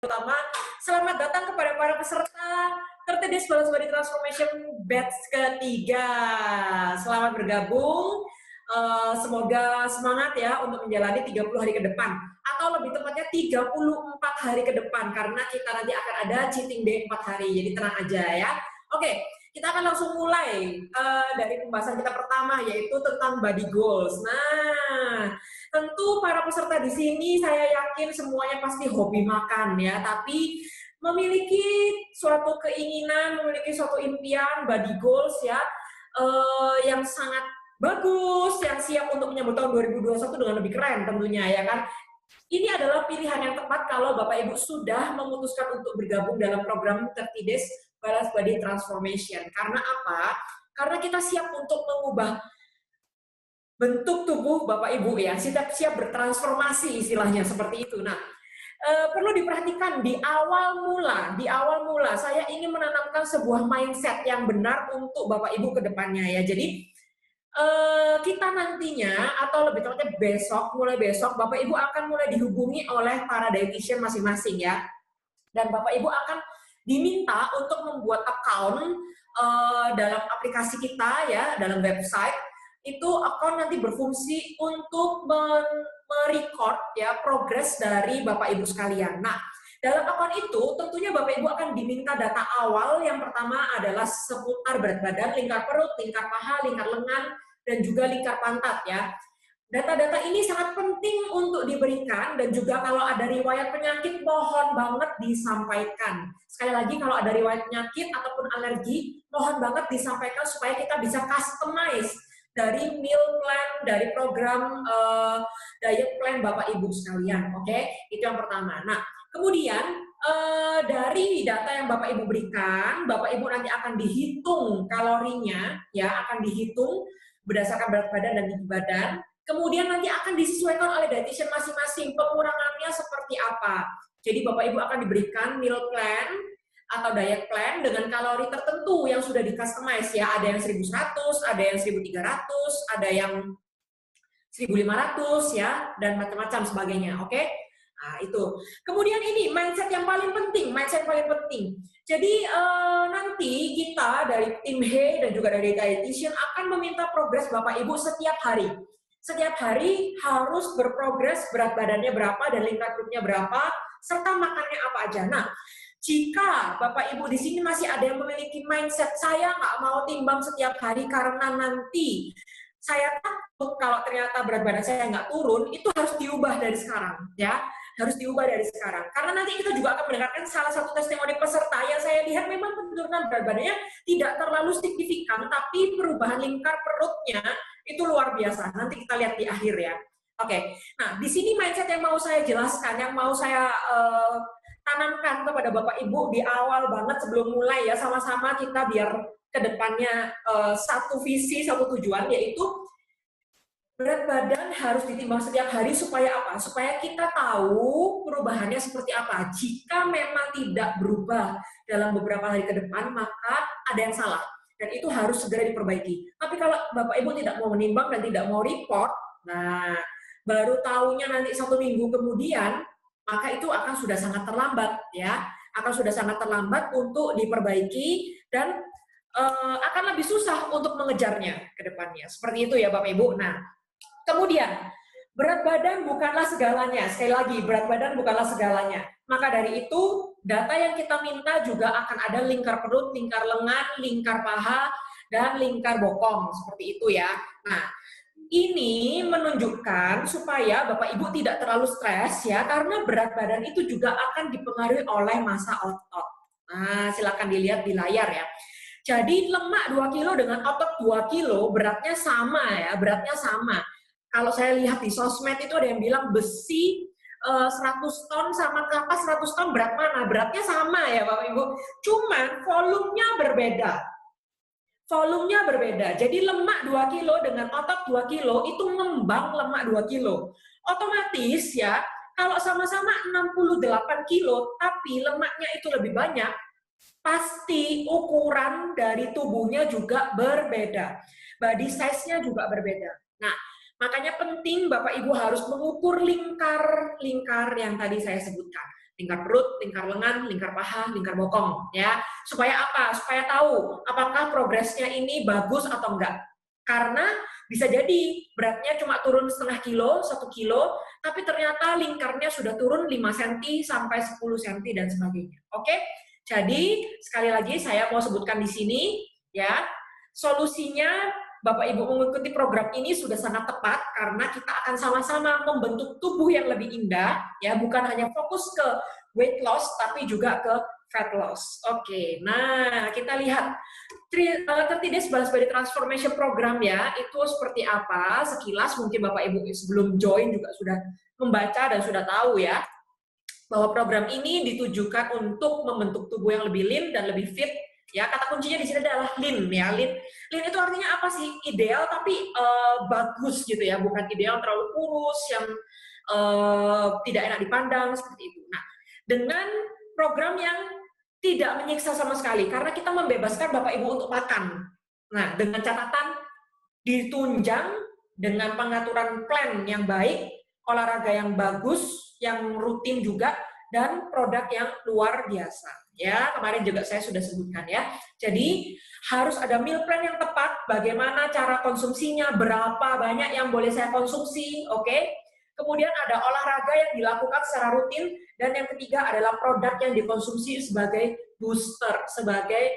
Pertama, selamat datang kepada para peserta 30 Days Balance Body Transformation batch ketiga. Selamat bergabung. Semoga semangat ya untuk menjalani 30 hari ke depan. Atau lebih tepatnya 34 hari ke depan. Karena kita nanti akan ada cheating day 4 hari. Jadi tenang aja ya. Oke, kita akan langsung mulai dari pembahasan kita pertama, yaitu tentang body goals. Nah, tentu para peserta di sini saya yakin semuanya pasti hobi makan ya, tapi memiliki suatu keinginan, memiliki suatu impian, body goals ya, yang sangat bagus, yang siap untuk menyambut tahun 2021 dengan lebih keren tentunya ya kan. Ini adalah pilihan yang tepat kalau Bapak Ibu sudah memutuskan untuk bergabung dalam program 30 Days Balance Body Transformation. Karena apa? Karena kita siap untuk mengubah bentuk tubuh Bapak Ibu ya, siap bertransformasi istilahnya seperti itu. Nah, perlu diperhatikan di awal mula saya ingin menanamkan sebuah mindset yang benar untuk Bapak Ibu ke depannya ya. Jadi kita nantinya atau lebih tepatnya mulai besok Bapak Ibu akan mulai dihubungi oleh para dietitian masing-masing ya. Dan Bapak Ibu akan diminta untuk membuat account dalam aplikasi kita ya, dalam website. Itu account nanti berfungsi untuk merecord ya progres dari Bapak Ibu sekalian. Nah, dalam account itu tentunya Bapak Ibu akan diminta data awal. Yang pertama adalah seputar berat badan, lingkar perut, lingkar paha, lingkar lengan, dan juga lingkar pantat ya. Data-data ini sangat penting untuk diberikan, dan juga kalau ada riwayat penyakit mohon banget disampaikan. Sekali lagi, kalau ada riwayat penyakit ataupun alergi mohon banget disampaikan supaya kita bisa customize dari meal plan, dari program diet plan Bapak Ibu sekalian. Oke, itu yang pertama. Nah, kemudian dari data yang Bapak Ibu berikan, Bapak Ibu nanti akan dihitung kalorinya ya, akan dihitung berdasarkan berat badan dan tinggi badan. Kemudian nanti akan disesuaikan oleh dietitian masing-masing, pengurangannya seperti apa. Jadi Bapak Ibu akan diberikan meal plan atau diet plan dengan kalori tertentu yang sudah di-customize ya. Ada yang 1100, ada yang 1300, ada yang 1500 ya, dan macam-macam sebagainya. Oke? Nah, itu. Kemudian ini mindset yang paling penting, Jadi nanti kita dari tim He dan juga dari dietitian akan meminta progres Bapak Ibu setiap hari. Setiap hari harus berprogres berat badannya berapa dan lingkar perutnya berapa, serta makannya apa aja. Nah, jika Bapak Ibu di sini masih ada yang memiliki mindset, saya nggak mau timbang setiap hari karena nanti saya takut kalau ternyata berat badan saya nggak turun, itu harus diubah dari sekarang, ya. Harus diubah dari sekarang. Karena nanti kita juga akan mendengarkan salah satu testimoni peserta yang saya lihat memang penurunan berat badannya tidak terlalu signifikan, tapi perubahan lingkar perutnya itu luar biasa. Nanti kita lihat di akhir ya. Oke, nah di sini mindset yang mau saya jelaskan, yang mau saya tanamkan kepada Bapak Ibu di awal banget sebelum mulai ya, sama-sama kita biar kedepannya satu visi, satu tujuan, yaitu berat badan harus ditimbang setiap hari supaya apa? Supaya kita tahu perubahannya seperti apa. Jika memang tidak berubah dalam beberapa hari ke depan, maka ada yang salah. Dan itu harus segera diperbaiki. Tapi kalau Bapak Ibu tidak mau menimbang dan tidak mau report, nah baru tahunya nanti 1 minggu kemudian, maka itu akan sudah sangat terlambat ya. Akan sudah sangat terlambat untuk diperbaiki dan akan lebih susah untuk mengejarnya ke depannya. Seperti itu ya Bapak Ibu. Nah, kemudian, berat badan bukanlah segalanya. Sekali lagi, berat badan bukanlah segalanya. Maka dari itu, data yang kita minta juga akan ada lingkar perut, lingkar lengan, lingkar paha, dan lingkar bokong. Seperti itu ya. Nah, ini menunjukkan supaya Bapak Ibu tidak terlalu stres ya, karena berat badan itu juga akan dipengaruhi oleh massa otot. Nah, silakan dilihat di layar ya. Jadi lemak 2 kilo dengan otot 2 kilo beratnya sama ya, beratnya sama. Kalau saya lihat di sosmed itu ada yang bilang besi 100 ton sama kapas 100 ton berat mana? Beratnya sama ya Bapak Ibu. Cuman volumenya berbeda. Volumenya berbeda. Jadi lemak 2 kilo dengan otot 2 kilo itu ngembang lemak 2 kilo. Otomatis ya, kalau sama-sama 68 kilo tapi lemaknya itu lebih banyak, pasti ukuran dari tubuhnya juga berbeda. Body size-nya juga berbeda. Nah, makanya penting Bapak Ibu harus mengukur lingkar yang tadi saya sebutkan. lingkar perut, lingkar lengan, lingkar paha, lingkar bokong, ya. Supaya apa? Supaya tahu apakah progresnya ini bagus atau enggak. Karena bisa jadi beratnya cuma turun setengah kilo, 1 kilo, tapi ternyata lingkarnya sudah turun 5 cm sampai 10 cm dan sebagainya. Oke? Jadi, sekali lagi saya mau sebutkan di sini, ya, solusinya Bapak Ibu mengikuti program ini sudah sangat tepat karena kita akan sama-sama membentuk tubuh yang lebih indah, ya, bukan hanya fokus ke weight loss tapi juga ke fat loss. Oke, nah kita lihat 30 Days Balance Body Transformation Program, ya, itu seperti apa sekilas. Mungkin Bapak Ibu sebelum join juga sudah membaca dan sudah tahu, ya, bahwa program ini ditujukan untuk membentuk tubuh yang lebih lean dan lebih fit. Ya, kata kuncinya di sini adalah lean, ya. Lean itu artinya apa sih? Ideal tapi bagus gitu, ya, bukan ideal terlalu kurus yang tidak enak dipandang seperti itu. Nah, dengan program yang tidak menyiksa sama sekali karena kita membebaskan Bapak Ibu untuk makan. Nah, dengan catatan ditunjang dengan pengaturan plan yang baik, olahraga yang bagus, yang rutin juga, dan produk yang luar biasa. Ya, kemarin juga saya sudah sebutkan, ya. Jadi harus ada meal plan yang tepat, bagaimana cara konsumsinya, berapa banyak yang boleh saya konsumsi, oke? Kemudian ada olahraga yang dilakukan secara rutin, dan yang ketiga adalah produk yang dikonsumsi sebagai booster, sebagai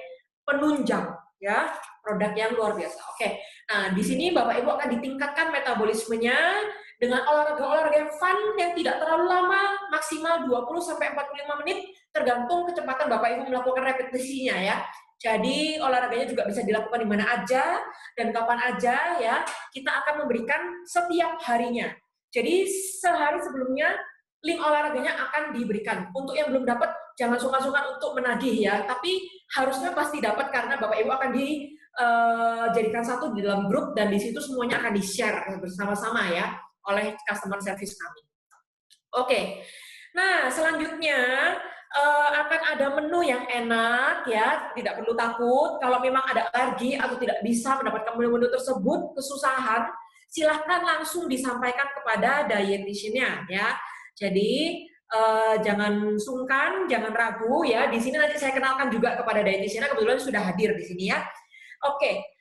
penunjang, ya, produk yang luar biasa. Oke. Nah, di sini Bapak Ibu akan ditingkatkan metabolismenya dengan olahraga-olahraga yang fun, yang tidak terlalu lama, maksimal 20-45 menit, tergantung kecepatan Bapak Ibu melakukan repetisinya, ya. Jadi olahraganya juga bisa dilakukan di mana aja dan kapan aja, ya. Kita akan memberikan setiap harinya. Jadi sehari sebelumnya link olahraganya akan diberikan. Untuk yang belum dapat, jangan sungkan-sungkan untuk menagih, ya. Tapi harusnya pasti dapat karena Bapak Ibu akan dijadikan satu di dalam grup dan di situ semuanya akan di-share bersama-sama, ya, oleh customer service kami. Oke. Nah, selanjutnya akan ada menu yang enak, ya, tidak perlu takut. Kalau memang ada alergi atau tidak bisa mendapatkan menu-menu tersebut, kesusahan, silahkan langsung disampaikan kepada dietitian-nya, ya. Jadi jangan sungkan, jangan ragu, ya. Di sini nanti saya kenalkan juga kepada dietitian-nya, kebetulan sudah hadir di sini, ya. Oke.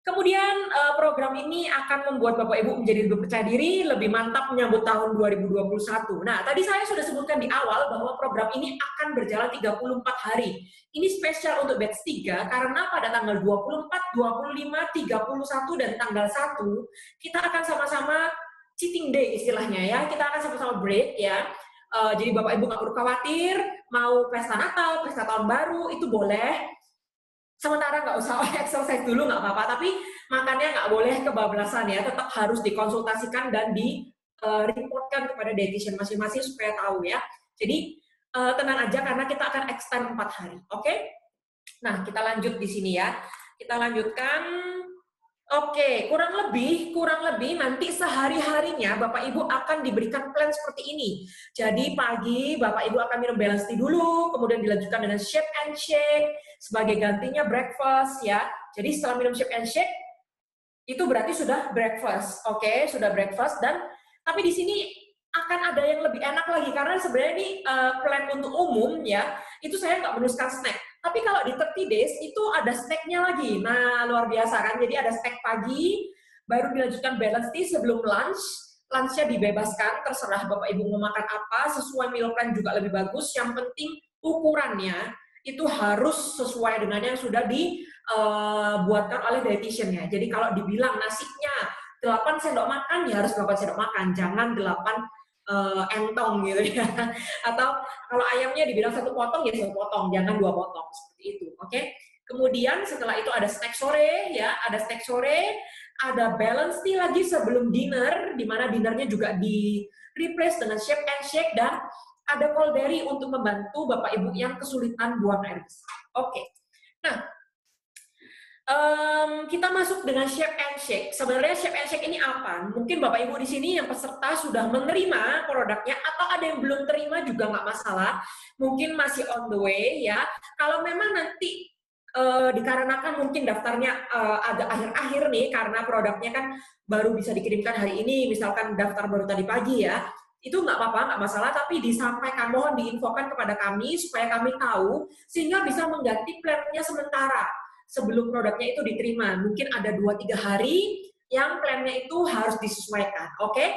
Kemudian program ini akan membuat Bapak Ibu menjadi lebih percaya diri, lebih mantap menyambut tahun 2021. Nah, tadi saya sudah sebutkan di awal bahwa program ini akan berjalan 34 hari. Ini spesial untuk batch 3 karena pada tanggal 24, 25, 31, dan tanggal 1 kita akan sama-sama cheating day istilahnya, ya. Kita akan sama-sama break, ya. Jadi Bapak Ibu nggak perlu khawatir, mau pesta Natal, pesta Tahun Baru, itu boleh. Sementara nggak usah exercise dulu, nggak apa-apa, tapi makannya nggak boleh kebablasan, ya, tetap harus dikonsultasikan dan di-reportkan kepada dietitian masing-masing supaya tahu, ya. Jadi tenang aja karena kita akan extend 4 hari, oke? Nah, kita lanjut di sini, ya. Kita lanjutkan. Oke, kurang lebih nanti sehari-harinya Bapak Ibu akan diberikan plan seperti ini. Jadi pagi Bapak Ibu akan minum balance tea dulu, kemudian dilanjutkan dengan shake and shake sebagai gantinya breakfast, ya. Jadi setelah minum shake and shake itu berarti sudah breakfast, oke, sudah breakfast. Dan tapi di sini akan ada yang lebih enak lagi karena sebenarnya ini plan untuk umum, ya. Itu saya nggak menuliskan snack. Tapi kalau di 30 days itu ada snacknya lagi. Nah, luar biasa kan? Jadi ada snack pagi, baru dilanjutkan balance tea sebelum lunch. Lunchnya dibebaskan, terserah Bapak Ibu mau makan apa, sesuai meal plan juga lebih bagus. Yang penting ukurannya itu harus sesuai dengan yang sudah dibuatkan oleh dietitian-nya. Jadi kalau dibilang nasinya 8 sendok makan, ya harus 8 sendok makan. Jangan 8 entong gitu, ya. Atau kalau ayamnya dibilang 1 potong, ya 1 potong, jangan 2 potong, seperti itu, oke? Kemudian setelah itu ada snack sore, ya, ada snack sore, ada balance tea lagi sebelum dinner, di mana dinnernya juga di replace dengan shake and shake, dan ada cold berry untuk membantu Bapak Ibu yang kesulitan buang air besar. Oke. Nah, kita masuk dengan shake and shake. Sebenarnya shake and shake ini apa? Mungkin Bapak Ibu di sini yang peserta sudah menerima produknya atau ada yang belum terima juga nggak masalah. Mungkin masih on the way, ya. Kalau memang nanti dikarenakan mungkin daftarnya agak akhir-akhir nih karena produknya kan baru bisa dikirimkan hari ini, misalkan daftar baru tadi pagi, ya. itu nggak apa-apa, nggak masalah, tapi disampaikan, mohon diinfokan kepada kami supaya kami tahu, sehingga bisa mengganti plannya sementara sebelum produknya itu diterima. Mungkin ada 2-3 hari yang plannya itu harus disesuaikan, oke?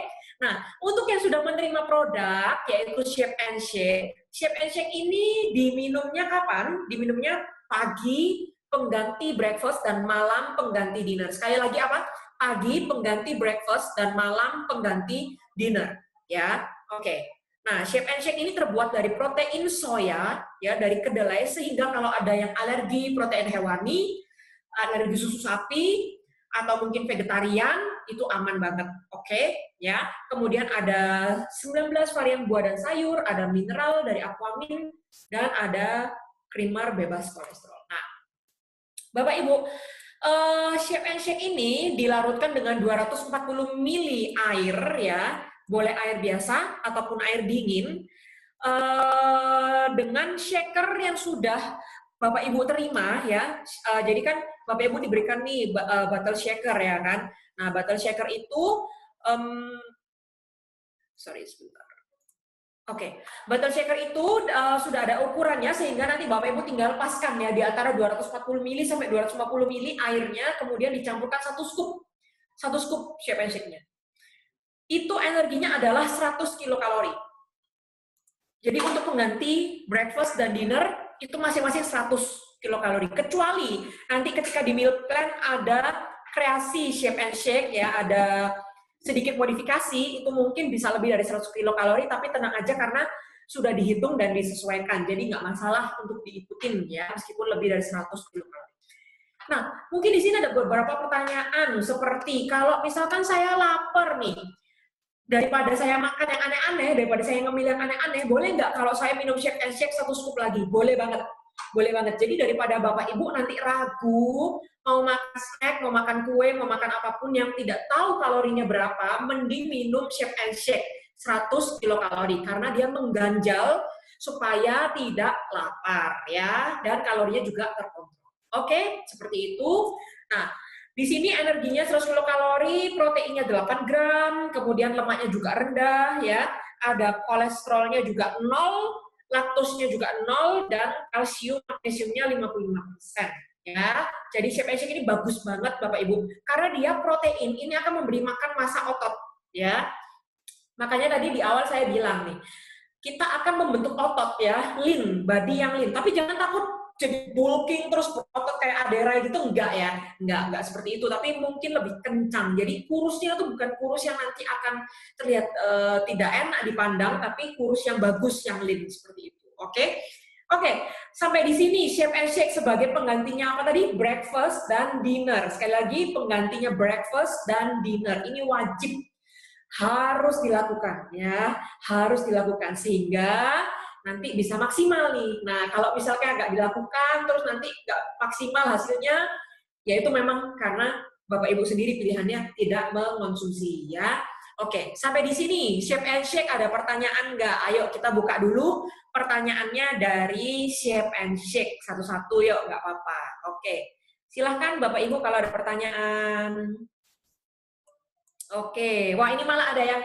Nah, untuk yang sudah menerima produk, yaitu Shape and Shake, Shape and Shake ini diminumnya kapan? Diminumnya pagi, pengganti breakfast, dan malam pengganti dinner. Sekali lagi apa? Pagi, pengganti breakfast, dan malam pengganti dinner. Ya, oke. Nah, Shape and Shake ini terbuat dari protein soya, ya, dari kedelai, sehingga kalau ada yang alergi protein hewani, alergi susu sapi, atau mungkin vegetarian, itu aman banget, oke? Ya. Kemudian ada 19 varian buah dan sayur, ada mineral dari Aquamin, dan ada creamer bebas kolesterol. Nah, Bapak Ibu, Shape and Shake ini dilarutkan dengan 240 mili air, ya, boleh air biasa ataupun air dingin, dengan shaker yang sudah Bapak Ibu terima, ya. Jadi kan Bapak Ibu diberikan nih bottle shaker, ya kan. Nah, bottle shaker itu sorry sebentar. Oke, bottle shaker itu sudah ada ukurannya, sehingga nanti Bapak Ibu tinggal paskan ya di antara 240 mili sampai 250 mili airnya, kemudian dicampurkan 1 scoop Shape and Shake-nya. Itu energinya adalah 100 kilokalori. Jadi untuk pengganti breakfast dan dinner itu masing-masing 100 kilokalori. Kecuali nanti ketika di meal plan ada kreasi Shape and Shake, ya, ada sedikit modifikasi, itu mungkin bisa lebih dari 100 kilokalori, tapi tenang aja karena sudah dihitung dan disesuaikan. Jadi nggak masalah untuk diikutin, ya, meskipun lebih dari 100 kilokalori. Nah, mungkin di sini ada beberapa pertanyaan, seperti kalau misalkan saya lapar nih, daripada saya makan yang aneh-aneh, daripada saya ngemil yang aneh-aneh, boleh nggak kalau saya minum Shape and Shake 1 scoop lagi? Boleh banget. Boleh banget. Jadi daripada Bapak Ibu nanti ragu, mau makan snack, mau makan kue, mau makan apapun yang tidak tahu kalorinya berapa, mending minum Shape and Shake 100 kilokalori, karena dia mengganjal supaya tidak lapar, ya, dan kalorinya juga terkontrol. Oke, seperti itu. Nah, di sini energinya 100 kilokalori, proteinnya 8 gram, kemudian lemaknya juga rendah, ya. Ada kolesterolnya juga 0, laktosnya juga 0, dan kalsium magnesiumnya 55%, ya. Jadi Shape and Shake ini bagus banget Bapak Ibu, karena dia protein, ini akan memberi makan massa otot, ya. Makanya tadi di awal saya bilang nih, kita akan membentuk otot, ya, lean, body yang lean, tapi jangan takut jadi bulking terus otot kayak Adera gitu, enggak ya, enggak seperti itu, tapi mungkin lebih kencang. Jadi kurusnya tuh bukan kurus yang nanti akan terlihat tidak enak dipandang, tapi kurus yang bagus, yang lean, seperti itu. Oke, sampai di sini Shape and Shake sebagai penggantinya apa tadi? Breakfast dan dinner. Sekali lagi, penggantinya breakfast dan dinner. Ini wajib, harus dilakukan, ya, harus dilakukan, sehingga nanti bisa maksimal nih. Nah, kalau misalnya nggak dilakukan, terus nanti nggak maksimal hasilnya, ya itu memang karena Bapak Ibu sendiri pilihannya tidak mengonsumsi, ya. Oke, sampai di sini Shape and Shake ada pertanyaan nggak? Ayo kita buka dulu pertanyaannya dari Shape and Shake satu-satu, yuk, nggak apa-apa. Oke, silahkan Bapak Ibu kalau ada pertanyaan. Oke, wah ini malah ada yang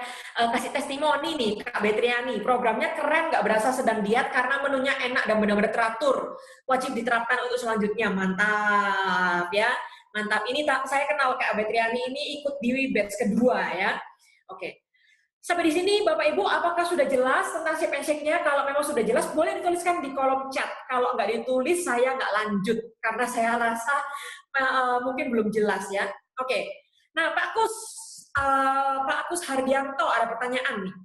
kasih testimoni nih, Kak Betriani. Programnya keren, nggak berasa sedang diet karena menunya enak dan benar-benar teratur. Wajib diterapkan untuk selanjutnya. Mantap, ya. Mantap. Ini saya kenal Kak Betriani ini ikut di batch kedua, ya. Oke. Sampai di sini Bapak Ibu, apakah sudah jelas tentang Shape and Shake-nya? Kalau memang sudah jelas, boleh dituliskan di kolom chat. Kalau nggak ditulis, saya nggak lanjut karena saya rasa mungkin belum jelas, ya. Oke. Nah, Pak Kus Hardianto ada pertanyaan nih.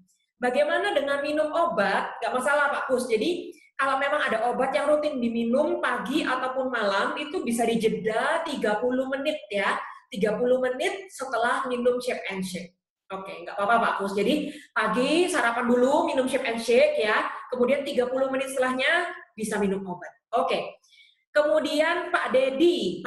Bagaimana dengan minum obat? Nggak masalah Pak Kus. Jadi kalau memang ada obat yang rutin diminum pagi ataupun malam, itu bisa dijeda 30 menit, ya. 30 menit setelah minum Shape and Shake. Oke, nggak apa-apa Pak Kus. Jadi pagi sarapan dulu minum Shape and Shake, ya. Kemudian 30 menit setelahnya bisa minum obat. Oke. Kemudian Pak Dedi,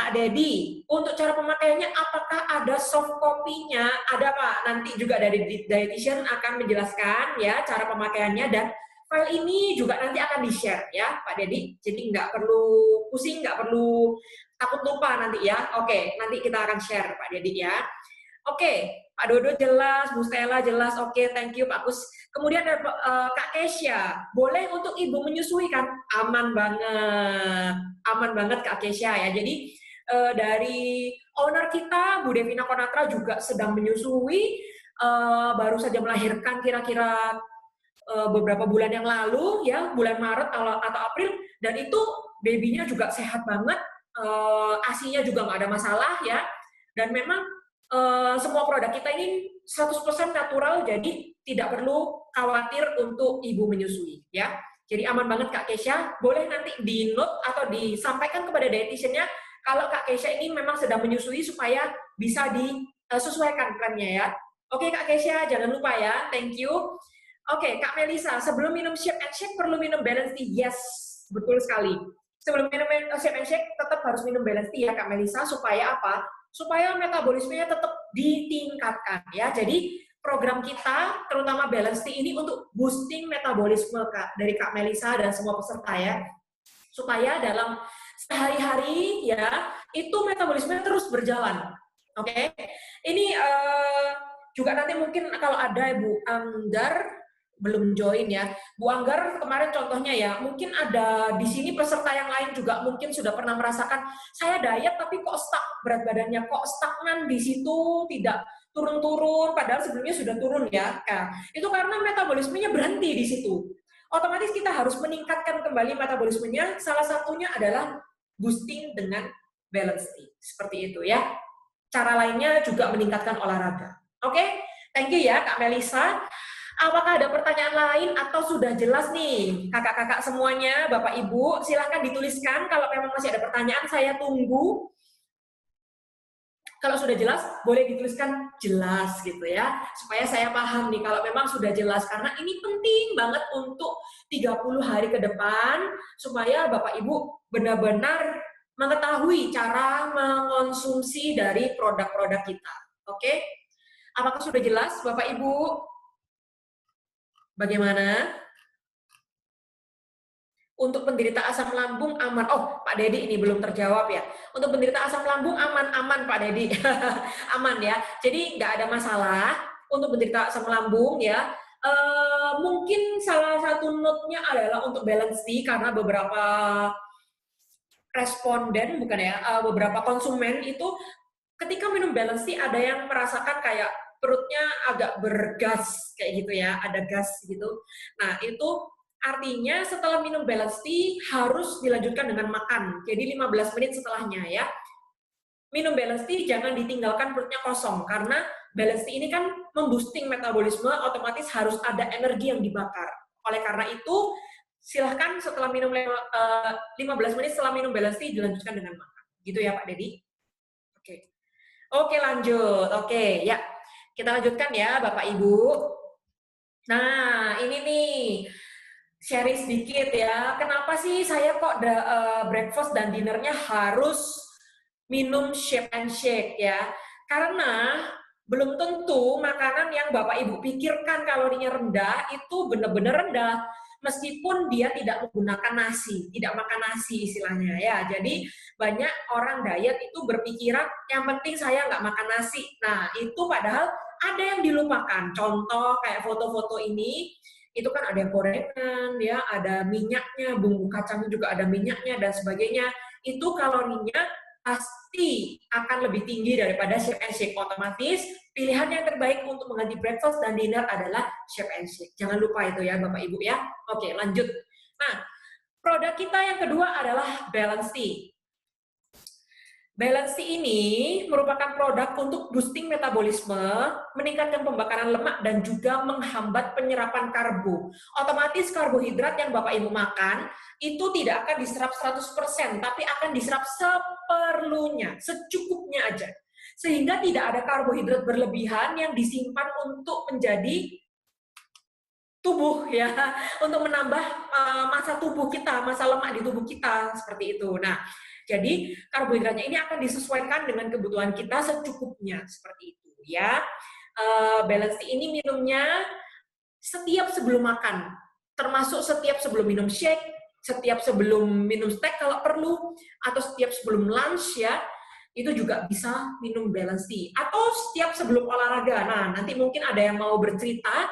untuk cara pemakaiannya apakah ada soft copy-nya? Ada Pak, nanti juga dari dietitian akan menjelaskan, ya, cara pemakaiannya, dan file ini juga nanti akan di-share, ya Pak Dedi. Jadi nggak perlu pusing, nggak perlu takut lupa nanti, ya. Oke, nanti kita akan share Pak Dedi, ya. Oke, Pak Dodo jelas, Bu Stella jelas, oke, thank you Pak Kus. Kemudian ada Kak Kesya, boleh untuk ibu menyusui kan? Aman banget Kak Kesya ya. Jadi dari owner kita, Bu Devina Konatra juga sedang menyusui, baru saja melahirkan kira-kira beberapa bulan yang lalu, ya bulan Maret atau April, dan itu babynya juga sehat banget, ASI-nya juga nggak ada masalah ya, dan memang semua produk kita ini 100% natural, jadi tidak perlu khawatir untuk ibu menyusui ya. Jadi aman banget Kak Kesya, boleh nanti di note atau disampaikan kepada dietitiannya kalau Kak Kesya ini memang sedang menyusui supaya bisa disesuaikan plannya ya. Oke Kak Kesya, jangan lupa ya, thank you. Oke Kak Melisa, sebelum minum Shape and Shake perlu minum balance tea? Yes, betul sekali. Sebelum minum Shape and Shake tetap harus minum balance tea ya Kak Melisa, supaya apa? Supaya metabolismenya tetap ditingkatkan ya. Jadi program kita terutama balance tea ini untuk boosting metabolisme dari Kak Melisa dan semua peserta ya, supaya dalam sehari-hari ya itu metabolismenya terus berjalan. Oke. Ini juga nanti mungkin kalau ada Bu Anggar belum join ya. Bu Anggar kemarin contohnya ya, mungkin ada di sini peserta yang lain juga mungkin sudah pernah merasakan, saya diet tapi kok stuck berat badannya, kok stagnan di situ, tidak turun-turun, padahal sebelumnya sudah turun ya. Nah, itu karena metabolismenya berhenti di situ. Otomatis kita harus meningkatkan kembali metabolismenya, salah satunya adalah boosting dengan balance tea. Seperti itu ya. Cara lainnya juga meningkatkan olahraga. Oke, thank you ya Kak Melisa. Apakah ada pertanyaan lain atau sudah jelas nih kakak-kakak semuanya, Bapak Ibu? Silahkan dituliskan kalau memang masih ada pertanyaan, saya tunggu. Kalau sudah jelas, boleh dituliskan jelas gitu ya, supaya saya paham nih kalau memang sudah jelas, karena ini penting banget untuk 30 hari ke depan, supaya Bapak Ibu benar-benar mengetahui cara mengonsumsi dari produk-produk kita. Oke? Apakah sudah jelas Bapak Ibu? Bagaimana? Untuk penderita asam lambung aman. Oh, Pak Dedi ini belum terjawab ya. Untuk penderita asam lambung aman Pak Dedi. Aman ya. Jadi nggak ada masalah untuk penderita asam lambung ya. Mungkin salah satu note-nya adalah untuk balance tea, karena beberapa responden, bukan ya, beberapa konsumen itu ketika minum balance tea ada yang merasakan kayak perutnya agak bergas kayak gitu ya, ada gas gitu. Nah, itu artinya setelah minum balance tea harus dilanjutkan dengan makan. Jadi 15 menit setelahnya ya. Minum balance tea jangan ditinggalkan perutnya kosong, karena balance tea ini kan memboosting metabolisme, otomatis harus ada energi yang dibakar. Oleh karena itu, silahkan setelah minum 15 menit setelah minum balance tea dilanjutkan dengan makan. Gitu ya Pak Dedi? Oke. Oke, lanjut. Oke, ya. Kita lanjutkan ya Bapak Ibu. Nah, ini nih sharing sedikit ya. Kenapa sih saya kok breakfast dan dinnernya harus minum Shape and Shake ya? Karena belum tentu makanan yang Bapak Ibu pikirkan kalorinya rendah itu benar-benar rendah. Meskipun dia tidak menggunakan nasi, tidak makan nasi istilahnya ya. Jadi banyak orang diet itu berpikiran yang penting saya nggak makan nasi. Nah, itu padahal ada yang dilupakan. Contoh kayak foto-foto ini, itu kan ada gorengan, ya, ada minyaknya, bumbu kacangnya juga ada minyaknya dan sebagainya. Itu kalorinya pasti akan lebih tinggi daripada Shape and Shake. Otomatis pilihan yang terbaik untuk mengganti breakfast dan dinner adalah Shape and Shake. Jangan lupa itu ya Bapak Ibu ya. Oke, lanjut. Nah, produk kita yang kedua adalah Balance Tea. Balance Tea ini merupakan produk untuk boosting metabolisme, meningkatkan pembakaran lemak, dan juga menghambat penyerapan karbo. Otomatis karbohidrat yang Bapak Ibu makan itu tidak akan diserap 100%, tapi akan diserap seperlunya, secukupnya aja. Sehingga tidak ada karbohidrat berlebihan yang disimpan untuk menjadi tubuh ya, untuk menambah massa tubuh kita, massa lemak di tubuh kita, seperti itu. Nah, jadi karbohidratnya ini akan disesuaikan dengan kebutuhan kita secukupnya, seperti itu ya. Balance Tea ini minumnya setiap sebelum makan, termasuk setiap sebelum minum shake, setiap sebelum minum steak kalau perlu, atau setiap sebelum lunch ya. itu juga bisa minum balance tea. Atau setiap sebelum olahraga. Nah, nanti mungkin ada yang mau bercerita,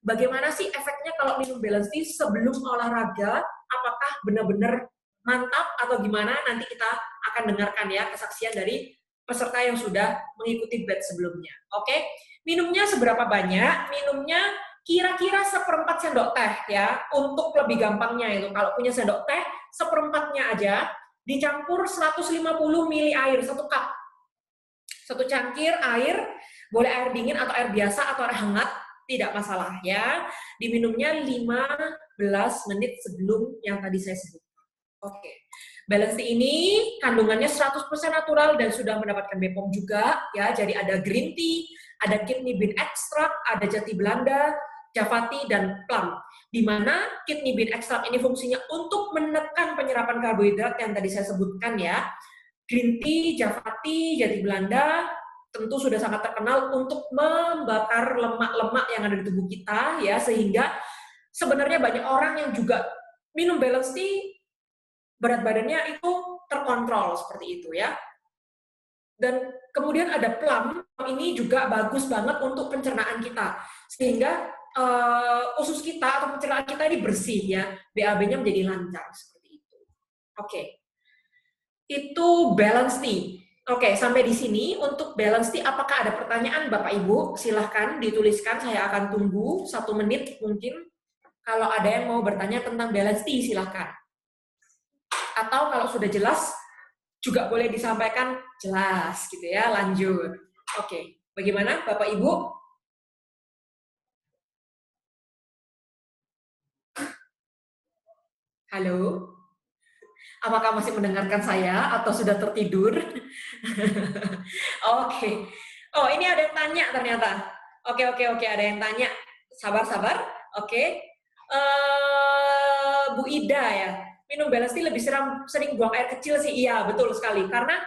bagaimana sih efeknya kalau minum balance tea sebelum olahraga? Apakah benar-benar mantap atau gimana? Nanti kita akan dengarkan ya kesaksian dari peserta yang sudah mengikuti batch sebelumnya. Oke, minumnya seberapa banyak? Minumnya kira-kira seperempat sendok teh ya. Untuk lebih gampangnya itu, kalau punya sendok teh, seperempatnya aja, dicampur 150 ml air, 1 cup. 1 cangkir air, boleh air dingin atau air biasa atau air hangat, tidak masalah ya. Diminumnya 15 menit sebelum yang tadi saya sebut. Oke. Balance tea ini kandungannya 100% natural dan sudah mendapatkan BPOM juga ya. Jadi ada green tea, ada kidney bean extract, ada jati Belanda, Javati dan plum. Di mana kidney bean extract ini fungsinya untuk menekan penyerapan karbohidrat yang tadi saya sebutkan ya. Green tea, Javati, jati Belanda tentu sudah sangat terkenal untuk membakar lemak-lemak yang ada di tubuh kita ya, sehingga sebenarnya banyak orang yang juga minum balance tea berat badannya itu terkontrol seperti itu ya. Dan kemudian ada plum, ini juga bagus banget untuk pencernaan kita, sehingga usus kita atau pencernaan kita ini bersih ya, BAB-nya menjadi lancar seperti itu. Oke, itu balance tea. Oke, sampai di sini untuk balance tea. Apakah ada pertanyaan Bapak Ibu? Silahkan dituliskan, saya akan tunggu 1 menit mungkin. Kalau ada yang mau bertanya tentang balance tea, silahkan. Atau kalau sudah jelas, juga boleh disampaikan jelas gitu ya, lanjut. Oke, bagaimana Bapak Ibu? Halo? Apakah masih mendengarkan saya atau sudah tertidur? Oke. Oh, ini ada yang tanya ternyata. Oke, ada yang tanya. Sabar. Oke. Bu Ida ya. Minum balance tea lebih sering buang air kecil sih. Iya, betul sekali. Karena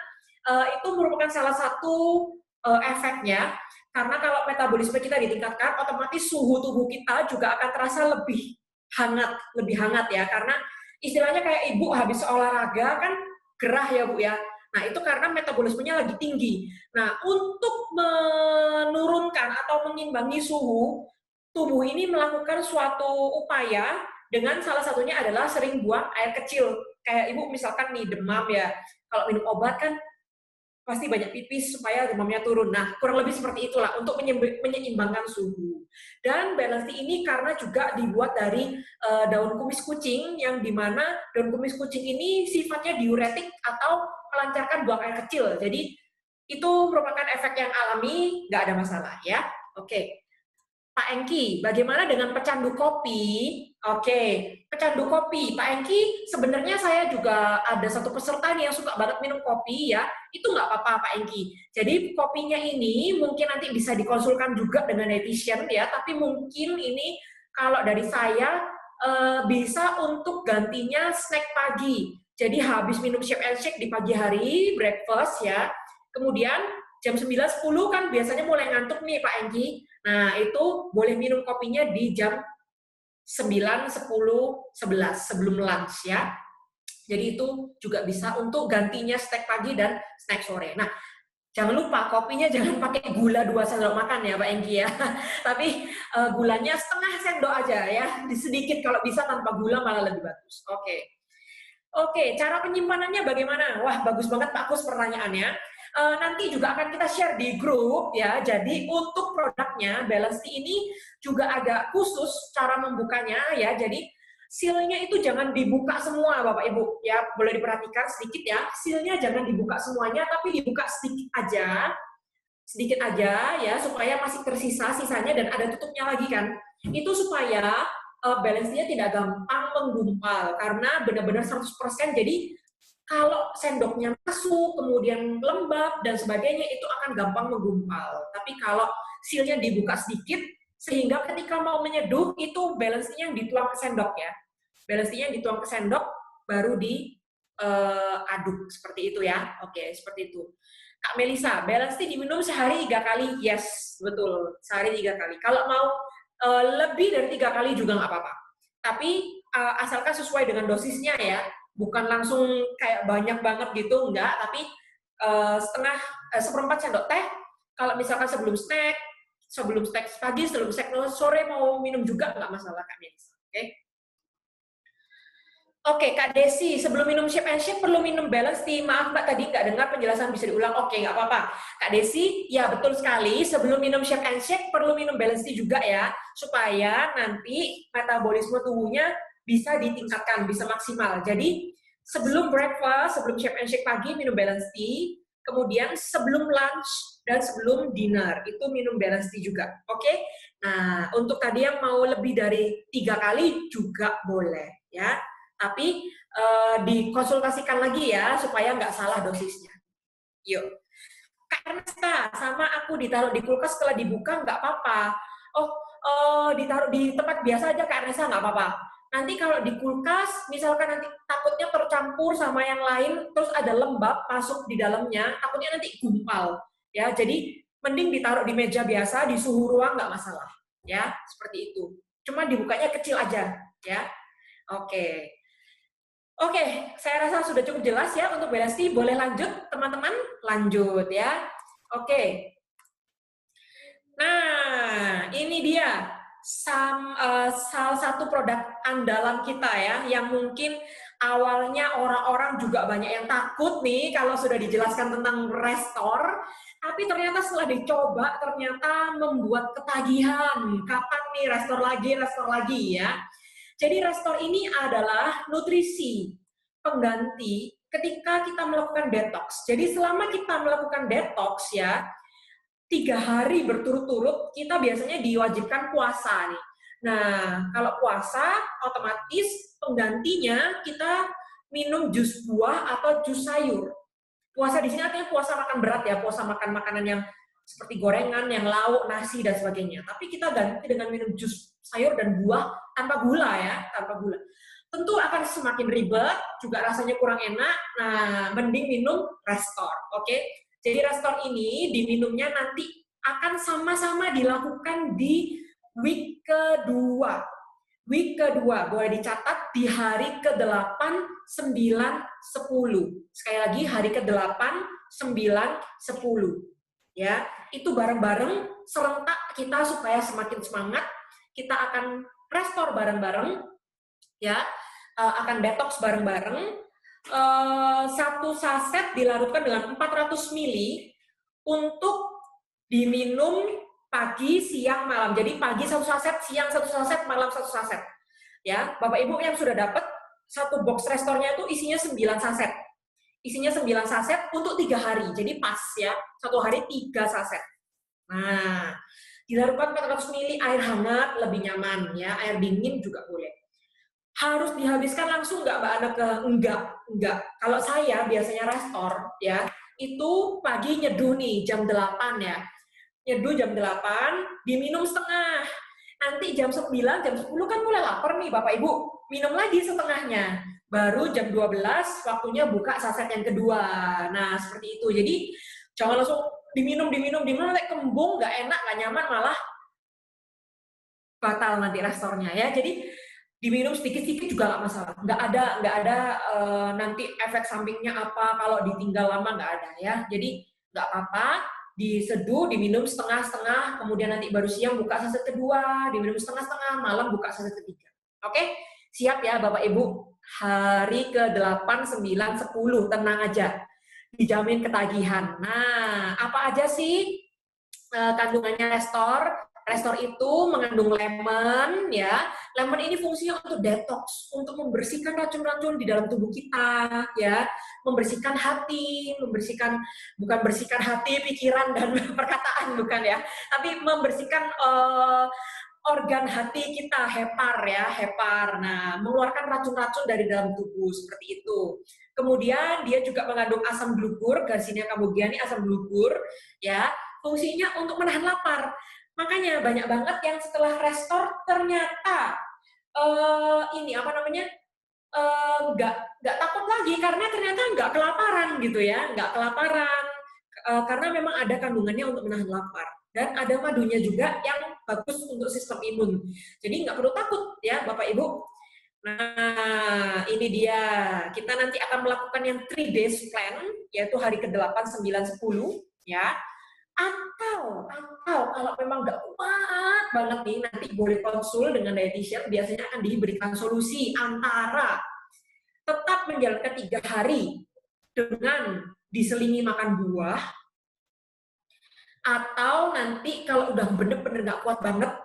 itu merupakan salah satu efeknya. Karena kalau metabolisme kita ditingkatkan, otomatis suhu tubuh kita juga akan terasa lebih hangat ya. Karena istilahnya kayak ibu habis olahraga kan gerah ya Bu ya. Nah, itu karena metabolismenya lagi tinggi. Nah, untuk menurunkan atau mengimbangi suhu, tubuh ini melakukan suatu upaya dengan salah satunya adalah sering buang air kecil. Kayak ibu misalkan nih demam ya, kalau minum obat kan pasti banyak pipis supaya demamnya turun. Nah, kurang lebih seperti itulah untuk menyeimbangkan suhu. Dan balance tea ini karena juga dibuat dari daun kumis kucing, yang dimana daun kumis kucing ini sifatnya diuretik atau melancarkan buang air kecil. Jadi itu merupakan efek yang alami, nggak ada masalah ya. Oke. Pak Engki, bagaimana dengan pecandu kopi? Oke, pecandu kopi. Pak Engki, sebenarnya saya juga ada satu peserta nih yang suka banget minum kopi ya. Itu nggak apa-apa Pak Engki. Jadi kopinya ini mungkin nanti bisa dikonsulkan juga dengan dietitian ya, tapi mungkin ini kalau dari saya bisa untuk gantinya snack pagi. Jadi habis minum shake and shake di pagi hari, breakfast ya. Kemudian jam 9.10 kan biasanya mulai ngantuk nih Pak Engki. Nah, itu boleh minum kopinya di jam 9, 10, 11 sebelum lunch ya. Jadi itu juga bisa untuk gantinya snack pagi dan snack sore. Nah, jangan lupa kopinya jangan pakai gula 2 sendok makan ya Pak Engki ya. Tapi gulanya setengah sendok aja ya. Sedikit kalau bisa, tanpa gula malah lebih bagus. Oke, cara penyimpanannya bagaimana? Wah, bagus banget Pak Kus pertanyaannya. Nanti juga akan kita share di grup ya. Jadi untuk produknya balance tea ini juga ada khusus cara membukanya ya. Jadi sealnya itu jangan dibuka semua Bapak Ibu ya. Boleh diperhatikan sedikit ya. Sealnya jangan dibuka semuanya, tapi dibuka sedikit aja ya, supaya masih tersisa sisanya dan ada tutupnya lagi kan. Itu supaya balance-nya tidak gampang menggumpal karena benar-benar 100%. Jadi kalau sendoknya masuk, kemudian lembab dan sebagainya, itu akan gampang menggumpal. Tapi kalau sealnya dibuka sedikit, sehingga ketika mau menyeduh, itu balance-nya yang dituang ke sendok ya. Balance-nya yang dituang ke sendok, baru diaduk. Seperti itu ya. Oke, seperti itu. Kak Melisa, balance tea diminum sehari 3 kali? Yes, betul. Sehari 3 kali. Kalau mau lebih dari 3 kali juga nggak apa-apa. Tapi asalkan sesuai dengan dosisnya ya. Bukan langsung kayak banyak banget gitu, enggak, tapi seperempat sendok teh. Kalau misalkan sebelum snack pagi, sebelum snack sore mau minum juga nggak masalah Kak Melisa. Oke. Oke, Kak Desi, sebelum minum Shape and Shake perlu minum balance tea. Maaf Mbak, tadi nggak dengar penjelasan, bisa diulang. Oke, nggak apa-apa. Kak Desi, ya betul sekali. Sebelum minum Shape and Shake perlu minum balance tea juga ya, supaya nanti metabolisme tubuhnya bisa ditingkatkan, bisa maksimal. Jadi sebelum breakfast, sebelum Shape and Shake pagi minum balance tea, kemudian sebelum lunch dan sebelum dinner itu minum balance tea juga. Oke? Nah, untuk tadi yang mau lebih dari 3 kali juga boleh ya. Tapi dikonsultasikan lagi ya supaya nggak salah dosisnya. Yuk. Kak Ernesta, sama aku ditaruh di kulkas setelah dibuka nggak apa-apa. Ditaruh di tempat biasa aja Kak Ernesta nggak apa-apa. Nanti kalau di kulkas, misalkan nanti takutnya tercampur sama yang lain, terus ada lembab masuk di dalamnya, takutnya nanti gumpal. Ya, jadi mending ditaruh di meja biasa, di suhu ruang nggak masalah. Ya, seperti itu. Cuma dibukanya kecil aja. Ya, oke. Oke, saya rasa sudah cukup jelas ya untuk balance tea. Boleh lanjut, teman-teman? Lanjut ya. Oke. Nah, ini dia salah satu produk andalan kita ya, yang mungkin awalnya orang-orang juga banyak yang takut nih kalau sudah dijelaskan tentang Restore, tapi ternyata setelah dicoba, ternyata membuat ketagihan. Kapan nih Restore lagi ya. Jadi Restore ini adalah nutrisi pengganti ketika kita melakukan detox. Jadi selama kita melakukan detox ya, 3 hari berturut-turut kita biasanya diwajibkan puasa nih. Nah, kalau puasa otomatis penggantinya kita minum jus buah atau jus sayur. Puasa di sini artinya puasa makan berat ya, puasa makan makanan yang seperti gorengan, yang lauk, nasi, dan sebagainya. Tapi kita ganti dengan minum jus sayur dan buah tanpa gula ya, tanpa gula. Tentu akan semakin ribet, juga rasanya kurang enak, nah mending minum Restore, oke? Jadi Restore ini diminumnya nanti akan sama-sama dilakukan di week kedua. Week kedua, boleh dicatat di hari ke-8, 9, 10. Sekali lagi, hari ke-8, 9, 10. Ya, itu bareng-bareng serentak kita supaya semakin semangat. Kita akan Restore bareng-bareng, ya, akan detox bareng-bareng. 1 saset dilarutkan dengan 400 ml untuk diminum pagi, siang, malam. Jadi pagi 1 saset, siang 1 saset, malam 1 saset. Ya, Bapak Ibu yang sudah dapat 1 box Restore-nya itu isinya 9 saset. Isinya 9 saset untuk 3 hari. Jadi pas ya, 1 hari 3 saset. Nah, dilarutkan 400 ml air hangat lebih nyaman ya, air dingin juga boleh. Harus dihabiskan langsung nggak Mbak Aneke? Enggak. Kalau saya biasanya Restore ya, itu pagi nyeduh nih jam 8 ya. Nyeduh jam 8, diminum setengah. Nanti jam 9, jam 10 kan mulai lapar nih Bapak Ibu. Minum lagi setengahnya. Baru jam 12 waktunya buka saset yang kedua. Nah, seperti itu. Jadi jangan langsung diminum nanti kembung, nggak enak, nggak nyaman, malah batal nanti Restore-nya ya. Jadi diminum sedikit-sedikit juga nggak masalah. Nggak ada nanti efek sampingnya apa kalau ditinggal lama, nggak ada ya. Jadi nggak apa-apa, diseduh, diminum setengah-setengah, kemudian nanti baru siang buka saset kedua, diminum setengah-setengah, malam buka saset ketiga. Oke? Siap ya Bapak Ibu? Hari ke-8, 9, 10, tenang aja. Dijamin ketagihan. Nah, apa aja sih kandungannya Restore? Restore itu mengandung lemon ya. Lemon ini fungsinya untuk detox, untuk membersihkan racun-racun di dalam tubuh kita ya, membersihkan hati, bukan bersihkan hati, pikiran dan perkataan bukan ya, tapi membersihkan organ hati kita, hepar ya, hepar. Nah, mengeluarkan racun-racun dari dalam tubuh seperti itu. Kemudian dia juga mengandung asam glugur, Garcinia cambogiana, asam glugur ya, fungsinya untuk menahan lapar. Makanya banyak banget yang setelah Restore ternyata nggak takut lagi karena ternyata nggak kelaparan gitu ya, nggak kelaparan karena memang ada kandungannya untuk menahan lapar dan ada madunya juga yang bagus untuk sistem imun. Jadi nggak perlu takut ya Bapak Ibu. Nah, ini dia. Kita nanti akan melakukan yang 3 days plan, yaitu hari ke-8, 9, 10, ya. Atau kalau memang nggak kuat banget nih, nanti boleh konsul dengan dietitian, biasanya akan diberikan solusi antara tetap menjalankan 3 hari dengan diselingi makan buah, atau nanti kalau udah bener-bener nggak kuat banget,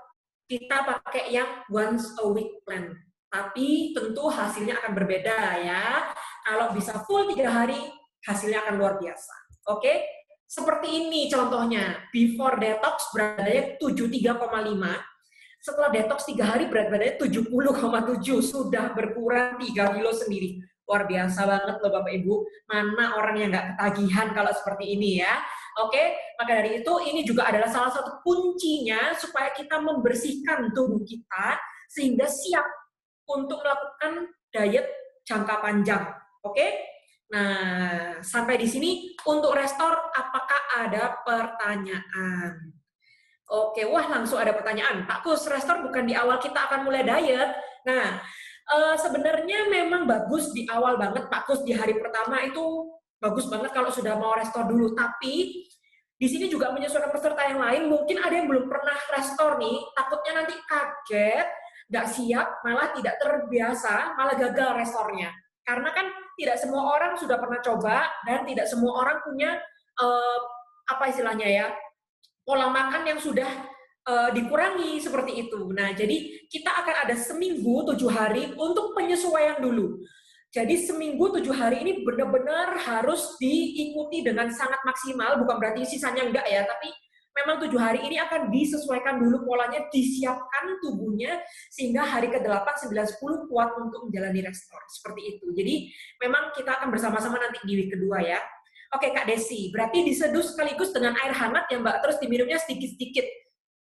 kita pakai yang once a week plan. Tapi tentu hasilnya akan berbeda ya. Kalau bisa full 3 hari, hasilnya akan luar biasa. Oke? Seperti ini contohnya. Before detox berat badannya 73,5. Setelah detox 3 hari berat badannya 70,7. Sudah berkurang 3 kilo sendiri. Luar biasa banget loh Bapak Ibu. Mana orang yang nggak ketagihan kalau seperti ini ya. Oke, maka dari itu ini juga adalah salah satu kuncinya supaya kita membersihkan tubuh kita sehingga siap untuk melakukan diet jangka panjang. Oke? Nah, sampai di sini untuk restore apakah ada pertanyaan? Oke, wah langsung ada pertanyaan. Pak Kus, restore bukan di awal kita akan mulai diet. Nah, sebenarnya memang bagus di awal banget Pak Kus, di hari pertama itu bagus banget kalau sudah mau restore dulu. Tapi di sini juga menyesuaikan peserta yang lain, mungkin ada yang belum pernah restore nih, takutnya nanti kaget, nggak siap, malah tidak terbiasa, malah gagal restornya. Karena kan tidak semua orang sudah pernah coba dan tidak semua orang punya apa istilahnya ya, pola makan yang sudah dikurangi seperti itu. Nah, jadi kita akan ada seminggu 7 hari untuk penyesuaian dulu. Jadi seminggu 7 hari ini benar-benar harus diikuti dengan sangat maksimal, bukan berarti sisanya enggak ya, tapi memang 7 hari ini akan disesuaikan dulu polanya, disiapkan tubuhnya, sehingga hari ke-8, 9, 10 kuat untuk menjalani restore. Seperti itu. Jadi memang kita akan bersama-sama nanti di week kedua ya. Oke Kak Desi, berarti diseduh sekaligus dengan air hangat ya Mbak, terus diminumnya sedikit-sedikit.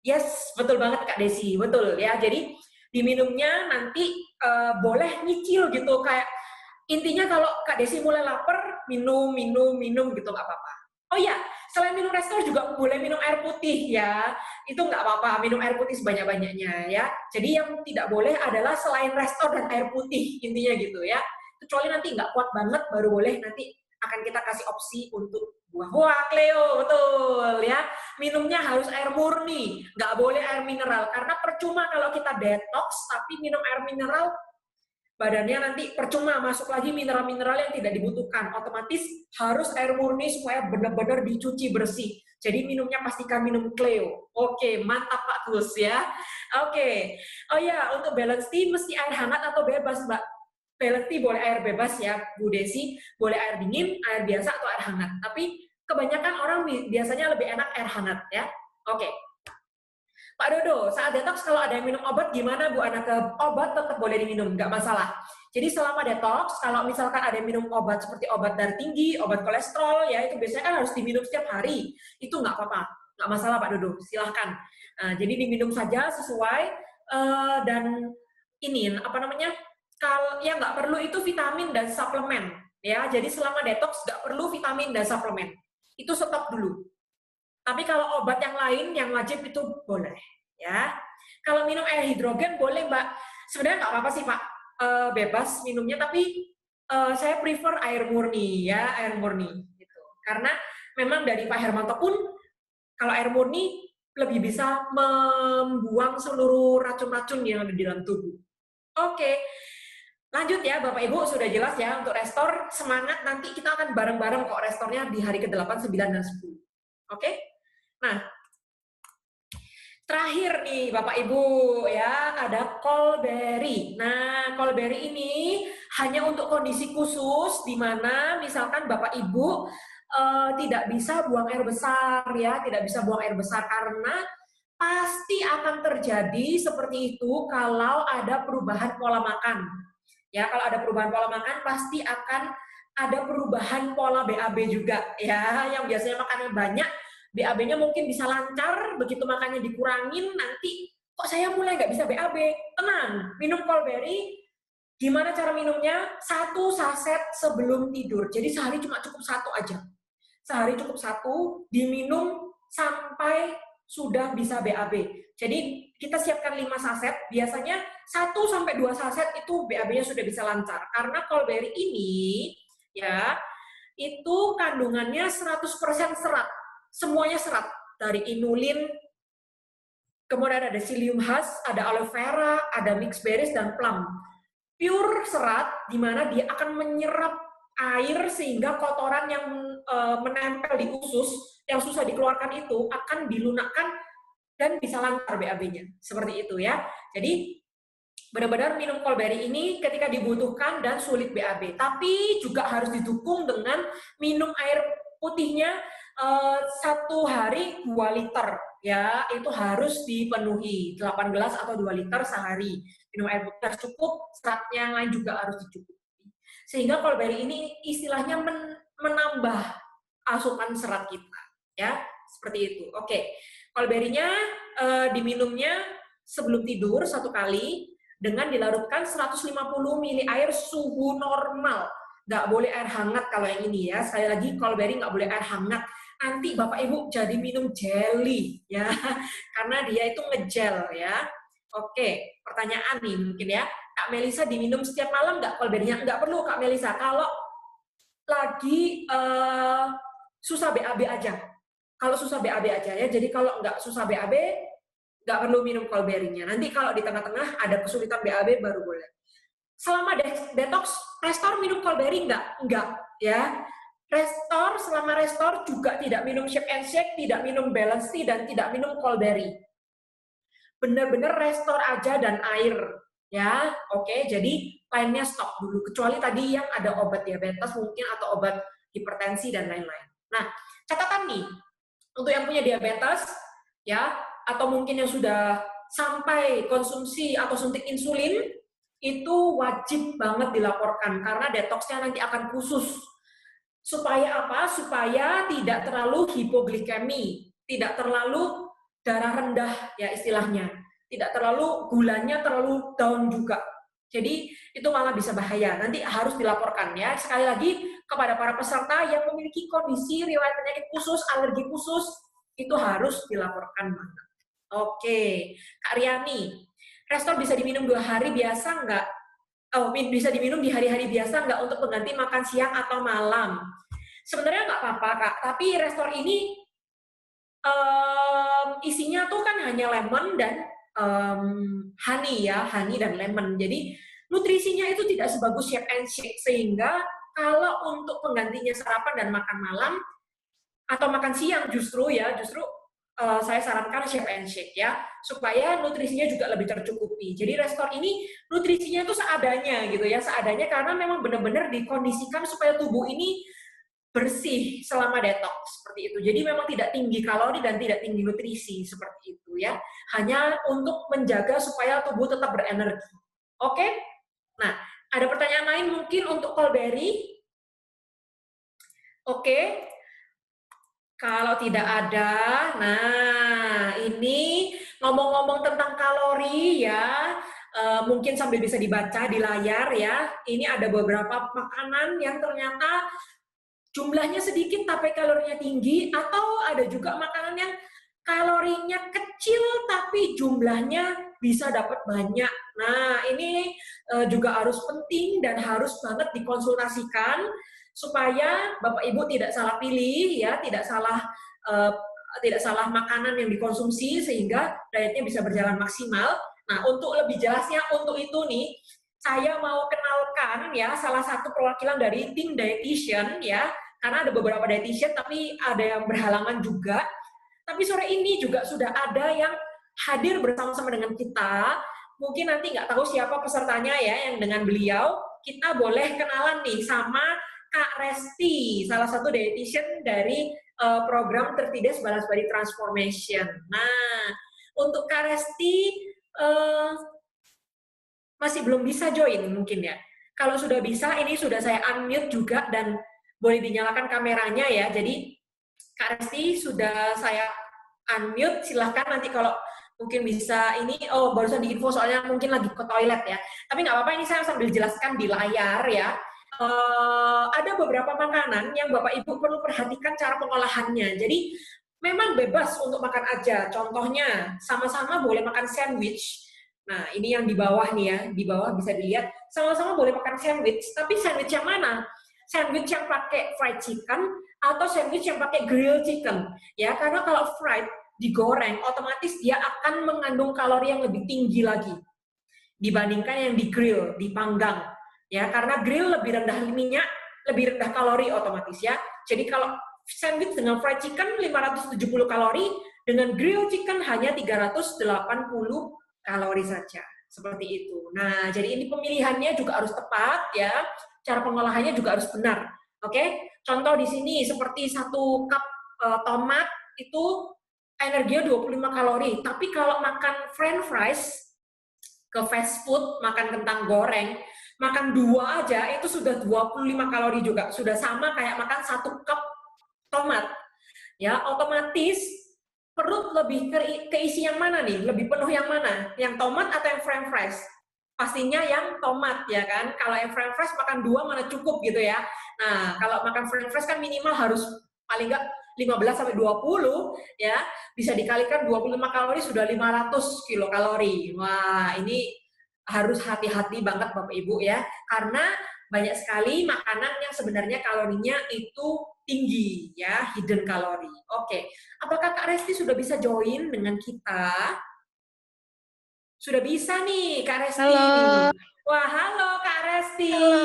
Yes, betul banget Kak Desi, betul ya. Jadi diminumnya nanti boleh nyicil gitu, kayak intinya kalau Kak Desi mulai lapar, minum gitu, nggak apa-apa. Oh iya, selain minum restore juga boleh minum air putih ya. Itu nggak apa-apa, minum air putih sebanyak-banyaknya ya. Jadi yang tidak boleh adalah selain restore dan air putih, intinya gitu ya. Kecuali nanti nggak kuat banget, baru boleh nanti akan kita kasih opsi untuk buah-buah, Cleo, betul ya. Minumnya harus air murni, nggak boleh air mineral. Karena percuma kalau kita detox, tapi minum air mineral, badannya nanti percuma masuk lagi mineral-mineral yang tidak dibutuhkan. Otomatis harus air murni supaya benar-benar dicuci bersih. Jadi minumnya pastikan minum Cleo. Oke, mantap Pak Gus ya. Oke. Oh ya, untuk balance tea mesti air hangat atau bebas, Mbak? Balance tea boleh air bebas ya, Bu Desi. Boleh air dingin, air biasa atau air hangat. Tapi kebanyakan orang biasanya lebih enak air hangat ya. Oke. Pak Dodo, saat detox kalau ada yang minum obat gimana Bu Anaka? Obat tetap boleh diminum, nggak masalah. Jadi selama detox, kalau misalkan ada yang minum obat seperti obat darah tinggi, obat kolesterol, ya itu biasanya kan harus diminum setiap hari. Itu nggak apa-apa, nggak masalah Pak Dodo, silahkan. Jadi diminum saja sesuai, dan ini apa namanya, kalau yang nggak perlu itu vitamin dan suplemen. Ya, jadi selama detox nggak perlu vitamin dan suplemen. Itu stop dulu. Tapi kalau obat yang lain yang wajib itu boleh, ya. Kalau minum air hidrogen boleh, Mbak. Sebenarnya nggak apa-apa sih, Pak, bebas minumnya. Tapi saya prefer air murni, ya, air murni. Gitu. Karena memang dari Pak Hermanto pun, kalau air murni lebih bisa membuang seluruh racun-racun yang ada di dalam tubuh. Oke. Lanjut ya, Bapak Ibu, sudah jelas ya untuk restore. Semangat, nanti kita akan bareng-bareng kok restorenya di hari ke-8, 9, dan 10. Oke? Nah, terakhir nih Bapak Ibu ya, ada callberry. Nah, callberry ini hanya untuk kondisi khusus di mana misalkan Bapak Ibu tidak bisa buang air besar ya, tidak bisa buang air besar karena pasti akan terjadi seperti itu kalau ada perubahan pola makan. Ya, kalau ada perubahan pola makan pasti akan ada perubahan pola BAB juga ya, yang biasanya makannya banyak, BAB-nya mungkin bisa lancar, begitu makannya dikurangin, nanti kok saya mulai nggak bisa BAB. Tenang, minum callberry, gimana cara minumnya? 1 saset sebelum tidur. Jadi sehari cuma cukup 1 aja. Sehari cukup 1, diminum sampai sudah bisa BAB. Jadi kita siapkan 5 saset, biasanya 1-2 saset itu BAB-nya sudah bisa lancar. Karena Callberry ini ya itu kandungannya 100% serat. Semuanya serat, dari inulin, kemudian ada psyllium husk, ada aloe vera, ada mixed berries dan plum. Pure serat, di mana dia akan menyerap air sehingga kotoran yang menempel di usus yang susah dikeluarkan itu akan dilunakkan dan bisa lancar BAB-nya. Seperti itu ya. Jadi benar-benar minum Callberry ini ketika dibutuhkan dan sulit BAB. Tapi juga harus didukung dengan minum air putihnya 1 hari 2 liter. Ya, itu harus dipenuhi 8 gelas atau 2 liter sehari. Minum air putih harus cukup, seratnya yang lain juga harus dicukupi. Sehingga Callberry ini istilahnya menambah asupan serat kita. Ya, seperti itu. Oke, Callberry-nya diminumnya sebelum tidur 1 kali, dengan dilarutkan 150 ml air suhu normal. Nggak boleh air hangat kalau yang ini ya. Sekali lagi, Callberry nggak boleh air hangat. Nanti Bapak Ibu jadi minum jelly ya, karena dia itu ngegel ya. Oke, pertanyaan nih mungkin ya. Kak Melisa diminum setiap malam nggak Callberry-nya? Nggak perlu Kak Melisa. Kalau lagi susah BAB aja. Kalau susah BAB aja ya. Jadi kalau nggak susah BAB, nggak perlu minum Callberry-nya. Nanti kalau di tengah-tengah ada kesulitan BAB baru boleh. Selama detox, restore minum Callberry enggak ya. Restore, selama restore juga tidak minum shake and shake, tidak minum balance tea, dan tidak minum Callberry. Benar-benar restore aja dan air ya. Oke, jadi lainnya stop dulu. Kecuali tadi yang ada obat diabetes mungkin atau obat hipertensi dan lain-lain. Nah, catatan nih untuk yang punya diabetes ya, atau mungkin yang sudah sampai konsumsi atau suntik insulin, itu wajib banget dilaporkan karena detoxnya nanti akan khusus. Supaya apa? Supaya tidak terlalu hipoglikemi, tidak terlalu darah rendah ya istilahnya, tidak terlalu gulanya terlalu down juga. Jadi itu malah bisa bahaya. Nanti harus dilaporkan ya. Sekali lagi kepada para peserta yang memiliki kondisi riwayat penyakit khusus, alergi khusus, itu harus dilaporkan banget. Oke, Kak Riani, Restore bisa diminum 2 hari biasa nggak? Oh, bisa diminum di hari-hari biasa nggak untuk pengganti makan siang atau malam? Sebenarnya nggak apa-apa, Kak. Tapi Restore ini isinya tuh kan hanya lemon dan honey ya, honey dan lemon. Jadi nutrisinya itu tidak sebagus shake and shake, sehingga kalau untuk penggantinya sarapan dan makan malam atau makan siang justru saya sarankan shake and shake ya, supaya nutrisinya juga lebih tercukupi. Jadi Restore ini nutrisinya itu seadanya gitu ya, seadanya karena memang benar-benar dikondisikan supaya tubuh ini bersih selama detox seperti itu. Jadi memang tidak tinggi kalori dan tidak tinggi nutrisi seperti itu ya. Hanya untuk menjaga supaya tubuh tetap berenergi. Oke? Nah, ada pertanyaan lain mungkin untuk Callberry? Oke. Kalau tidak ada, nah ini ngomong-ngomong tentang kalori ya, mungkin sambil bisa dibaca di layar ya. Ini ada beberapa makanan yang ternyata jumlahnya sedikit tapi kalorinya tinggi, atau ada juga makanan yang kalorinya kecil tapi jumlahnya bisa dapat banyak. Nah, ini juga harus penting dan harus banget dikonsultasikan supaya Bapak Ibu tidak salah pilih ya, tidak salah makanan yang dikonsumsi sehingga dietnya bisa berjalan maksimal. Nah, untuk lebih jelasnya untuk itu nih, saya mau kenalkan ya salah satu perwakilan dari tim dietitian ya, karena ada beberapa dietitian tapi ada yang berhalangan juga. Tapi sore ini juga sudah ada yang hadir bersama-sama dengan kita. Mungkin nanti nggak tahu siapa pesertanya ya, yang dengan beliau kita boleh kenalan nih sama Kak Resti, salah satu dietitian dari program 30 Days Balance Body Transformation. Nah, untuk Kak Resti masih belum bisa join mungkin ya. Kalau sudah bisa, ini sudah saya unmute juga dan boleh dinyalakan kameranya ya. Jadi Kak Resti sudah saya unmute, silahkan nanti kalau mungkin bisa ini, barusan diinfo soalnya mungkin lagi ke toilet ya. Tapi nggak apa-apa, ini saya sambil jelaskan di layar ya. Ada beberapa makanan yang Bapak Ibu perlu perhatikan cara pengolahannya. Jadi memang bebas untuk makan aja. Contohnya, sama-sama boleh makan sandwich. Nah, ini yang di bawah nih ya, di bawah bisa dilihat, sama-sama boleh makan sandwich, tapi sandwich yang mana? Sandwich yang pakai fried chicken atau sandwich yang pakai grilled chicken. Ya, karena kalau fried digoreng, otomatis dia akan mengandung kalori yang lebih tinggi lagi dibandingkan yang di grill, dipanggang. Ya, karena grill lebih rendah minyak, lebih rendah kalori otomatis ya. Jadi kalau sandwich dengan fried chicken 570 kalori, dengan grilled chicken hanya 380 kalori saja. Seperti itu. Nah, jadi ini pemilihannya juga harus tepat ya. Cara pengolahannya juga harus benar. Oke? Contoh di sini seperti 1 cup tomat itu energinya 25 kalori, tapi kalau makan french fries ke fast food, makan kentang goreng, makan 2 aja itu sudah 25 kalori juga. Sudah sama kayak makan 1 cup tomat. Ya, otomatis perut lebih keisi yang mana nih? Lebih penuh yang mana? Yang tomat atau yang french fries? Pastinya yang tomat ya kan. Kalau yang french fries makan 2 mana cukup gitu ya. Nah, kalau makan french fries kan minimal harus paling nggak 15 sampai 20 ya. Bisa dikalikan 25 kalori sudah 500 kilokalori. Wah, ini harus hati-hati banget Bapak Ibu ya. Karena banyak sekali makanan yang sebenarnya kalorinya itu tinggi ya, hidden kalori. Oke, apakah Kak Resti sudah bisa join dengan kita? Sudah bisa nih Kak Resti. Halo, Wah, halo Kak Resti. halo.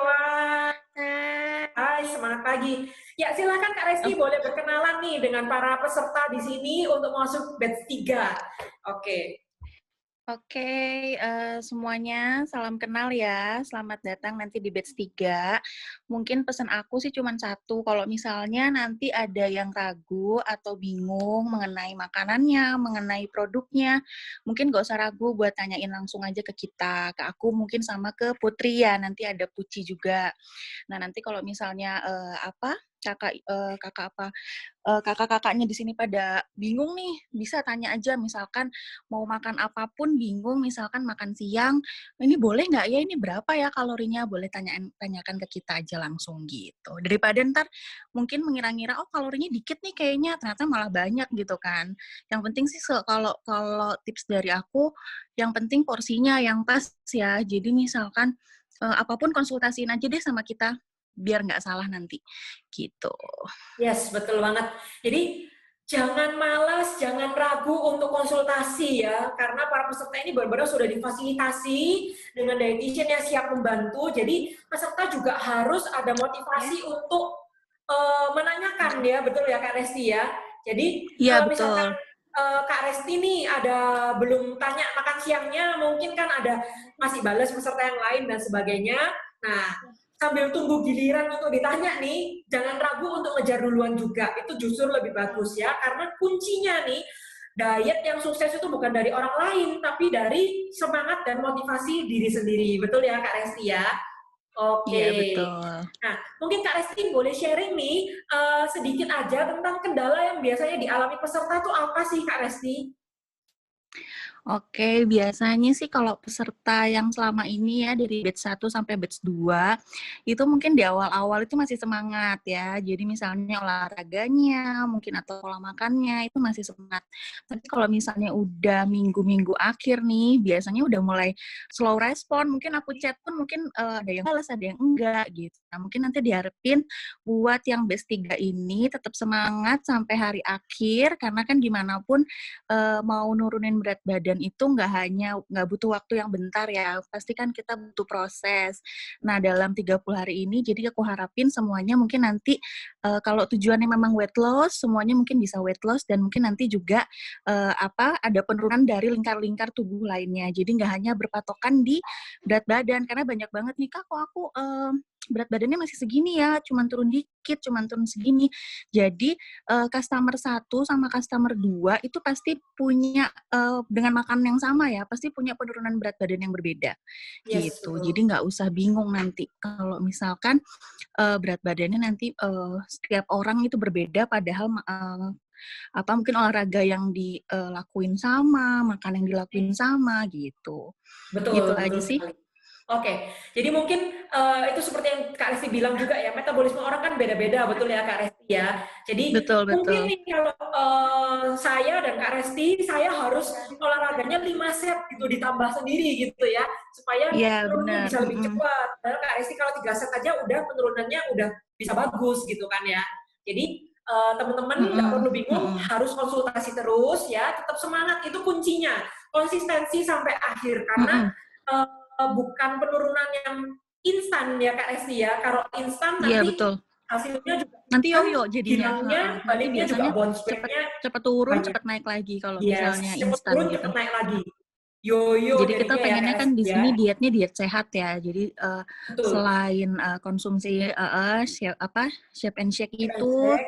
Wah, Hai. hai, semangat pagi. Ya, silakan Kak Resti Oh, boleh berkenalan nih dengan para peserta di sini untuk masuk batch 3. Oke. oke, semuanya salam kenal ya. Selamat datang nanti di batch 3. Mungkin pesan aku sih cuma satu, kalau misalnya nanti ada yang ragu atau bingung mengenai makanannya, mengenai produknya, mungkin nggak usah ragu buat tanyain langsung aja ke kita, ke aku mungkin sama ke Putri ya, nanti ada Puci juga. Nah, nanti kalau misalnya kakak apa kakak-kakaknya di sini pada bingung nih, bisa tanya aja misalkan mau makan apapun bingung, misalkan makan siang, ini boleh nggak ya, ini berapa ya kalorinya, boleh tanyakan ke kita aja langsung gitu. Daripada ntar mungkin mengira-ngira, oh kalorinya dikit nih kayaknya, ternyata malah banyak gitu kan. Yang penting sih kalau kalau tips dari aku, yang penting porsinya yang pas ya. Jadi misalkan apapun konsultasiin aja deh sama kita, biar nggak salah nanti gitu. Yes, betul banget. Jadi jangan malas, jangan ragu untuk konsultasi ya, karena para peserta ini benar-benar sudah difasilitasi dengan dietitian yang siap membantu. Jadi peserta juga harus ada Ya. motivasi untuk menanyakan ya, betul ya Kak Resti ya. Jadi Iya, kalau misalkan betul. Kak Resti nih ada belum tanya makan siangnya, mungkin kan ada masih balas peserta yang lain dan sebagainya. Nah, sambil tunggu giliran untuk ditanya nih, jangan ragu untuk ngejar duluan juga. Itu justru lebih bagus ya, karena kuncinya nih, diet yang sukses itu bukan dari orang lain, tapi dari semangat dan motivasi diri sendiri. Betul ya Kak Resti ya? Iya, Oke. betul. Nah, mungkin Kak Resti boleh sharing nih sedikit aja tentang kendala yang biasanya dialami peserta itu apa sih Kak Resti? Oke, biasanya sih kalau peserta yang selama ini ya dari batch 1 sampai batch 2 itu mungkin di awal-awal itu masih semangat ya. Jadi misalnya olahraganya, mungkin atau pola makannya itu masih semangat. Tapi kalau misalnya udah minggu-minggu akhir nih, biasanya udah mulai slow respon. Mungkin aku chat pun mungkin ada yang balas, ada yang enggak gitu. Nah, mungkin nanti diharapin buat yang batch 3 ini tetap semangat sampai hari akhir karena kan gimana pun mau nurunin berat badan itu nggak butuh waktu yang bentar ya, pasti kan kita butuh proses. Nah, dalam 30 hari ini jadi aku harapin semuanya mungkin nanti kalau tujuannya memang weight loss, semuanya mungkin bisa weight loss dan mungkin nanti juga ada penurunan dari lingkar-lingkar tubuh lainnya. Jadi nggak hanya berpatokan di berat badan karena banyak banget nih Kak, kok aku berat badannya masih segini ya, cuman turun dikit, cuman turun segini. Jadi customer 1 sama customer 2 itu pasti punya dengan makan yang sama ya, pasti punya penurunan berat badan yang berbeda, Yes, gitu. Jadi betul. nggak usah bingung nanti kalau misalkan berat badannya nanti setiap orang itu berbeda padahal mungkin olahraga yang dilakuin sama, makan yang dilakuin sama, gitu. Gitu Betul, aja betul sih. sekali. Oke, jadi mungkin itu seperti yang Kak Resti bilang juga ya, metabolisme orang kan beda-beda, betul ya Kak Resti ya. Jadi Betul, mungkin betul. nih kalau saya dan Kak Resti, saya harus olahraganya 5 set gitu, ditambah sendiri gitu ya, supaya Iya, turunnya benar. bisa lebih cepat. Padahal Kak Resti kalau 3 set aja udah penurunannya udah bisa bagus gitu kan ya. Jadi teman-teman nggak Mm-mm, perlu bingung, mm-mm, harus konsultasi terus ya, tetap semangat, itu kuncinya. Konsistensi sampai akhir, karena mm-mm. bukan penurunan yang instan ya Kak Resti ya. Kalau instan Iya, nanti betul. hasilnya juga Nanti instan, yoyo jadinya. hilangnya, Heeh. Nanti baliknya juga biasanya bounce cepet back-nya cepet turun, banyak. cepet naik lagi kalau Yes, misalnya cepet instan turun, gitu. cepet naik lagi. Yo-yo Jadi kita jadinya ya Kak pengennya kan di Resti ya. sini dietnya diet sehat ya. Jadi Betul. selain konsumsi shape and shake Sip and itu check.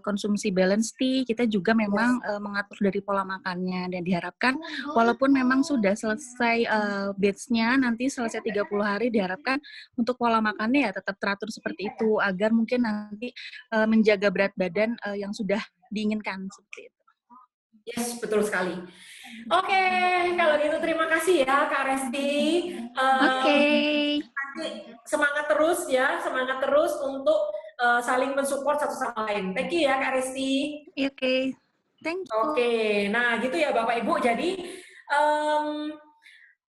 konsumsi balance tea, kita juga Yes. memang mengatur dari pola makannya dan diharapkan walaupun memang sudah selesai batch-nya nanti selesai 30 hari diharapkan untuk pola makannya ya tetap teratur seperti itu agar mungkin nanti menjaga berat badan yang sudah diinginkan seperti itu. Yes, betul sekali. Oke, kalau gitu terima kasih ya Kak Resti. Oke. Nanti semangat terus untuk saling mensupport satu sama lain. Thank you ya Kak Resti. Oke. Thank you. Oke, nah gitu ya Bapak Ibu. Jadi em,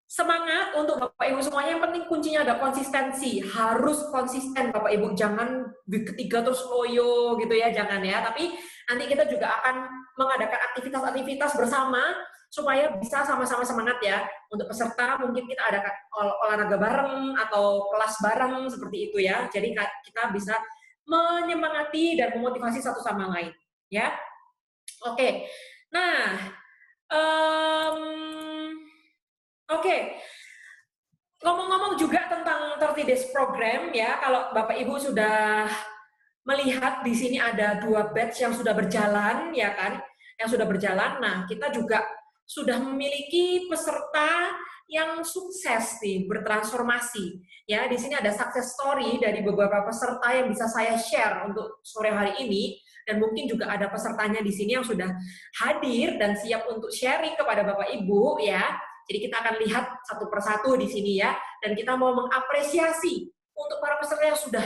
semangat untuk Bapak Ibu semuanya. Yang penting kuncinya ada konsistensi. Harus konsisten Bapak Ibu. Jangan ketiga terus loyo gitu ya, jangan ya. Tapi nanti kita juga akan mengadakan aktivitas-aktivitas bersama supaya bisa sama-sama semangat ya. Untuk peserta mungkin kita ada olahraga bareng atau kelas bareng seperti itu ya. Jadi kita bisa menyemangati dan memotivasi satu sama lain ya. Oke. Nah, oke. Ngomong-ngomong juga tentang 30 Days Program ya, kalau Bapak Ibu sudah melihat di sini ada 2 batch yang sudah berjalan ya kan, yang sudah berjalan. Nah, kita juga sudah memiliki peserta yang sukses nih bertransformasi. Ya, di sini ada success story dari beberapa peserta yang bisa saya share untuk sore hari ini, dan mungkin juga ada pesertanya di sini yang sudah hadir dan siap untuk sharing kepada Bapak Ibu ya. Jadi kita akan lihat satu persatu di sini ya, dan kita mau mengapresiasi untuk para peserta yang sudah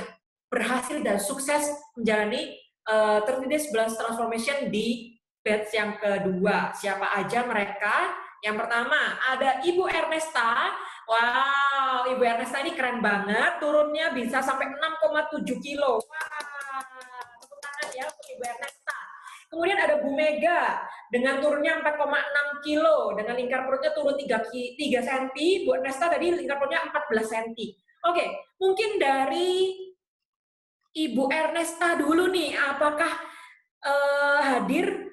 berhasil dan sukses menjalani 30 Days Balance Transformation di batch yang kedua. Siapa aja mereka? Yang pertama ada Ibu Ernesta. Wow, Ibu Ernesta ini keren banget. Turunnya bisa sampai 6,7 kilo. Wah, tepuk tangan ya untuk Ibu Ernesta. Kemudian ada Bu Mega dengan turunnya 4,6 kilo. Dengan lingkar perutnya turun 3 cm. Bu Ernesta tadi lingkar perutnya 14 cm. Oke, mungkin dari Ibu Ernesta dulu nih, apakah hadir?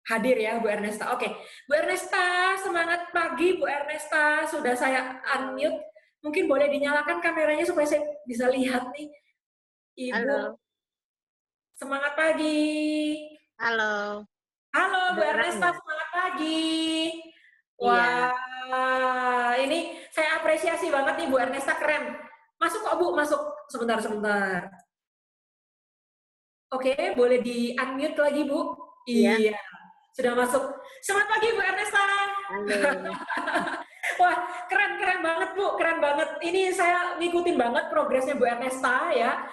Hadir ya Bu Ernesta. Oke, Bu Ernesta, semangat pagi Bu Ernesta. Sudah saya unmute. Mungkin boleh dinyalakan kameranya supaya saya bisa lihat nih. Ibu, Halo, semangat pagi. halo. Halo Bu Kedengeran Ernesta, nggak? semangat pagi. Iya. Wah, ini saya apresiasi banget nih Bu Ernesta, keren. Masuk kok Bu, masuk. Sebentar. Oke, boleh di-unmute lagi, Bu? Iya. Iya, sudah masuk. Selamat pagi, Bu Ernesta. Halo. Wah, keren banget, Bu. Keren banget. Ini saya ngikutin banget progresnya Bu Ernesta, ya.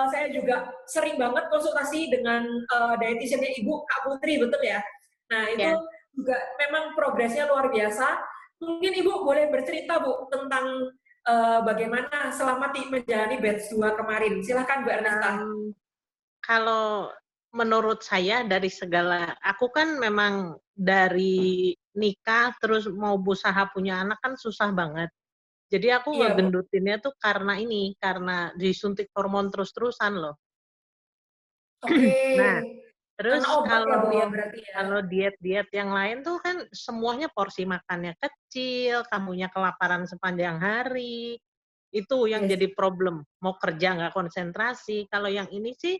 Saya juga sering banget konsultasi dengan dietitiannya Ibu Kak Putri, betul ya? Nah, itu Ya. juga memang progresnya luar biasa. Mungkin Ibu boleh bercerita, Bu, tentang bagaimana selama menjalani batch 2 kemarin. Silahkan, Bu Ernesta. Kalau menurut saya dari segala, aku kan memang dari nikah terus mau berusaha punya anak kan susah banget. Jadi aku Iya, Bu. ngegendutinnya tuh karena disuntik hormon terus-terusan loh. Oke. Nah, Karena terus obat ya, Bu, ya kalau berarti ya? kalau diet-diet yang lain tuh kan semuanya porsi makannya kecil, kamunya kelaparan sepanjang hari. Itu yang Yes. jadi problem, mau kerja nggak konsentrasi. Kalau yang ini sih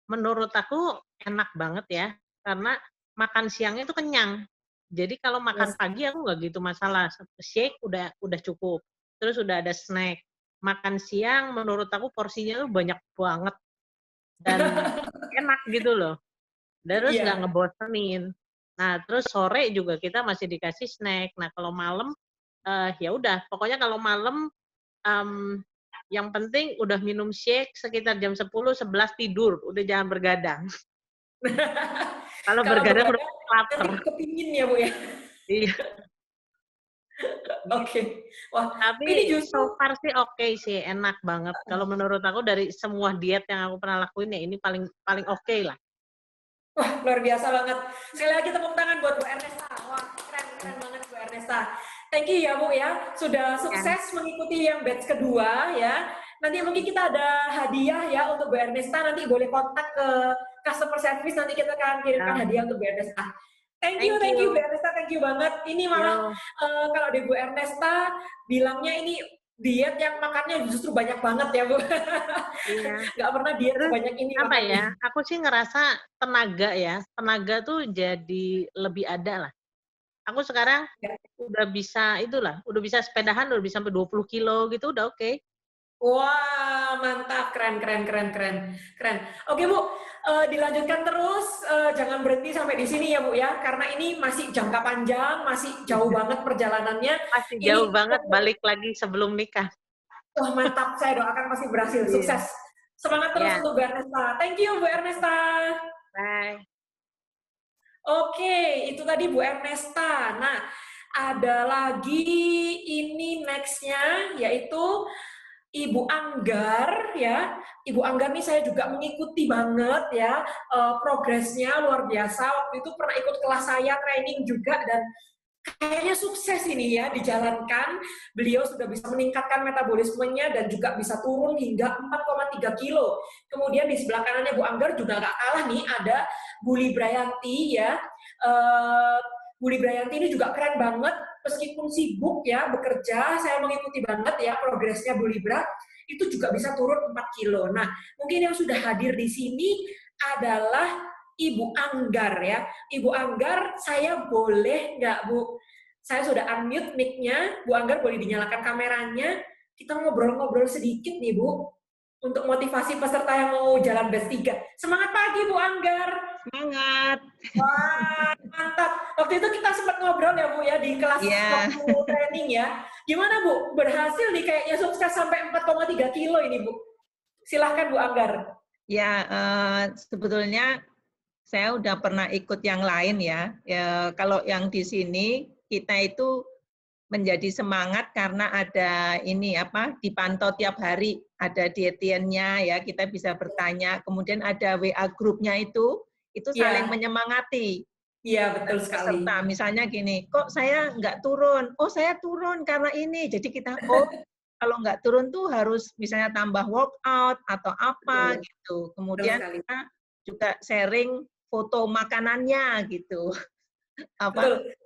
menurut aku enak banget ya, karena makan siangnya itu kenyang. Jadi kalau makan Yes. pagi aku nggak gitu masalah, shake udah cukup, terus udah ada snack. Makan siang menurut aku porsinya tuh banyak banget dan enak gitu loh, terus nggak Iya. ngebosenin. Nah, terus sore juga kita masih dikasih snack. Nah, kalau malam, ya udah, pokoknya kalau malam yang penting udah minum shake sekitar jam 10, 11 tidur, udah jangan bergadang. Kalau Kalau bergadang udah begadang lapar. nanti kepingin ya Bu ya. Iya. Oke. Wah, ini Tapi justru so far sih oke sih, enak banget. Kalau menurut aku dari semua diet yang aku pernah lakuin ya ini paling paling oke lah. wah, luar biasa banget. Sekali lagi tepuk tangan buat Bu Ernesta. Wah, keren banget Bu Ernesta. Thank you ya Bu ya, sudah Ya. sukses mengikuti yang batch kedua ya. Nanti mungkin kita ada hadiah ya untuk Bu Ernesta, nanti boleh kontak ke customer service, nanti kita akan kirimkan hadiah untuk Bu Ernesta. Thank you Bu Ernesta, thank you banget. Ini malah kalau di Bu Ernesta bilangnya ini diet yang makannya justru banyak banget ya Bu. Iya. Nggak pernah diet Terus sebanyak ini apa makannya. ya? Aku sih ngerasa tenaga tuh jadi lebih ada lah. Aku sekarang udah bisa sepedahan, udah bisa sampai 20 kilo gitu, udah oke. Wah, mantap, keren. Oke Bu, dilanjutkan terus, jangan berhenti sampai di sini ya Bu ya, karena ini masih jangka panjang, masih jauh banget perjalanannya. Masih Ini jauh banget balik lagi sebelum nikah. wah mantap, saya doakan masih berhasil, sukses. Semangat terus untuk Bu Ernesta. Thank you Bu Ernesta. Bye. Oke, itu tadi Bu Ernesta. Nah, ada lagi ini next-nya, yaitu Ibu Anggar ya. Ibu Anggar nih saya juga mengikuti banget ya, progresnya luar biasa. Waktu itu pernah ikut kelas saya training juga dan kayaknya sukses ini ya dijalankan. Beliau sudah bisa meningkatkan metabolismenya dan juga bisa turun hingga 4,3 kilo. Kemudian di sebelah kanannya Bu Anggar juga nggak kalah nih, ada Bu Librayanti ya. Bu Librayanti ini juga keren banget, meskipun sibuk ya bekerja, saya mengikuti banget ya progresnya Bu Libra, itu juga bisa turun 4 kilo. Nah, mungkin yang sudah hadir di sini adalah Ibu Anggar ya. Ibu Anggar, saya boleh nggak Bu? Saya sudah unmute mic-nya, Bu Anggar boleh dinyalakan kameranya. Kita ngobrol-ngobrol sedikit nih Bu, untuk motivasi peserta yang mau jalan batch 3. Semangat pagi Bu Anggar. Semangat. Wah, mantap. Waktu itu kita sempat ngobrol ya Bu ya di kelas waktu training ya. Gimana Bu? Berhasil nih kayaknya sukses sampai 4,3 kilo ini Bu. Silahkan Bu Anggar. Ya, sebetulnya saya udah pernah ikut yang lain ya. Kalau yang di sini kita itu menjadi semangat karena ada ini dipantau tiap hari, ada dietiennya ya, kita bisa bertanya, kemudian ada WA grupnya itu saling menyemangati. Iya, betul sekali. Peserta, misalnya gini, kok saya nggak turun? Oh, saya turun karena ini. Jadi kita, kalau nggak turun tuh harus misalnya tambah workout atau apa gitu. Kemudian kita juga sharing foto makanannya gitu.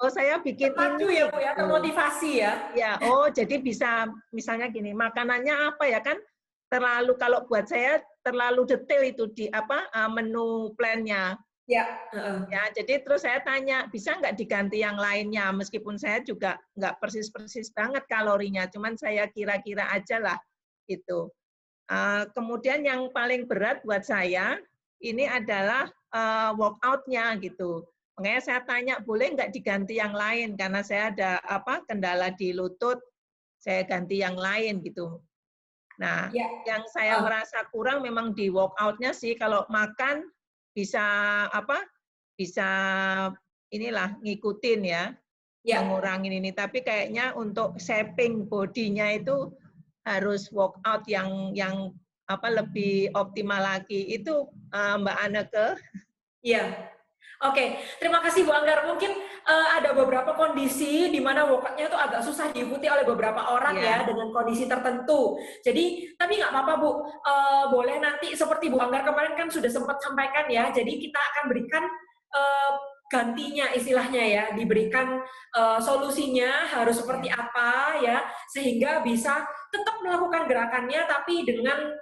Oh saya bikin terpacu ini ya Bu ya, termotivasi ya. Ya, jadi bisa misalnya gini, makanannya apa ya kan kalau buat saya terlalu detail itu di menu plan-nya. Ya. Ya, jadi terus saya tanya, bisa nggak diganti yang lainnya? Meskipun saya juga nggak persis banget kalorinya, cuman saya kira-kira aja lah itu. Kemudian yang paling berat buat saya ini adalah workout-nya gitu. Makanya saya tanya, boleh nggak diganti yang lain? Karena saya ada kendala di lutut, saya ganti yang lain gitu. Nah, yang saya merasa kurang memang di workout-nya sih. Kalau makan bisa bisa inilah ngikutin ya, mengurangin ini. Tapi kayaknya untuk shaping bodinya itu harus workout yang lebih optimal lagi. Itu Mbak Anneke. Iya. Oke, terima kasih Bu Anggar. Mungkin ada beberapa kondisi di mana workout-nya itu agak susah diikuti oleh beberapa orang ya dengan kondisi tertentu. Jadi, tapi nggak apa-apa Bu. Boleh nanti seperti Bu Anggar kemarin kan sudah sempat sampaikan ya. Jadi kita akan berikan gantinya istilahnya ya, diberikan solusinya harus seperti apa ya, sehingga bisa tetap melakukan gerakannya tapi dengan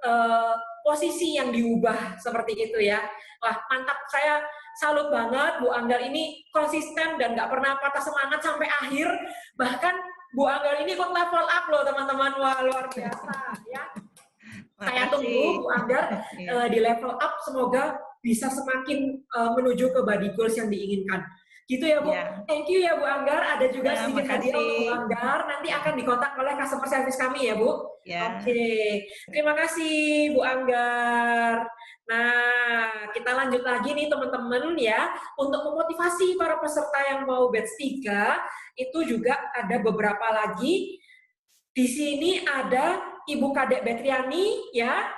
posisi yang diubah seperti itu ya. Wah mantap, saya salut banget Bu Anggar ini konsisten dan nggak pernah patah semangat sampai akhir. Bahkan Bu Anggar ini ikut level up loh teman-teman, wah luar biasa ya. Saya tunggu Bu Anggar di level up, semoga bisa semakin menuju ke body goals yang diinginkan. Gitu ya Bu. Thank you ya Bu Anggar. Ada juga sedikit hadiah untuk Bu Anggar. Nanti akan dikontak oleh customer service kami ya Bu. Ya. Oke, terima kasih Bu Anggar. Nah, kita lanjut lagi nih teman-teman ya. Untuk memotivasi para peserta yang mau batch 3, itu juga ada beberapa lagi. Di sini ada Ibu Kadek Betriani ya,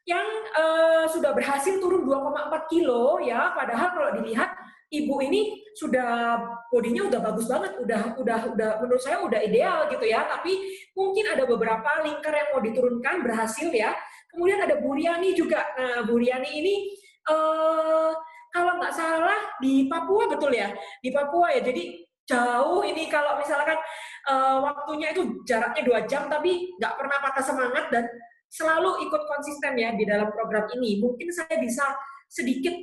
yang sudah berhasil turun 2,4 kilo ya. Padahal kalau dilihat ibu ini sudah bodinya udah bagus banget, udah menurut saya udah ideal gitu ya. Tapi mungkin ada beberapa lingkar yang mau diturunkan berhasil ya. Kemudian ada Bu Riani juga. Nah, Bu Riani ini kalau nggak salah di Papua, betul ya? Di Papua ya. Jadi jauh ini, kalau misalkan waktunya itu jaraknya 2 jam tapi nggak pernah patah semangat dan selalu ikut konsisten ya di dalam program ini. Mungkin saya bisa sedikit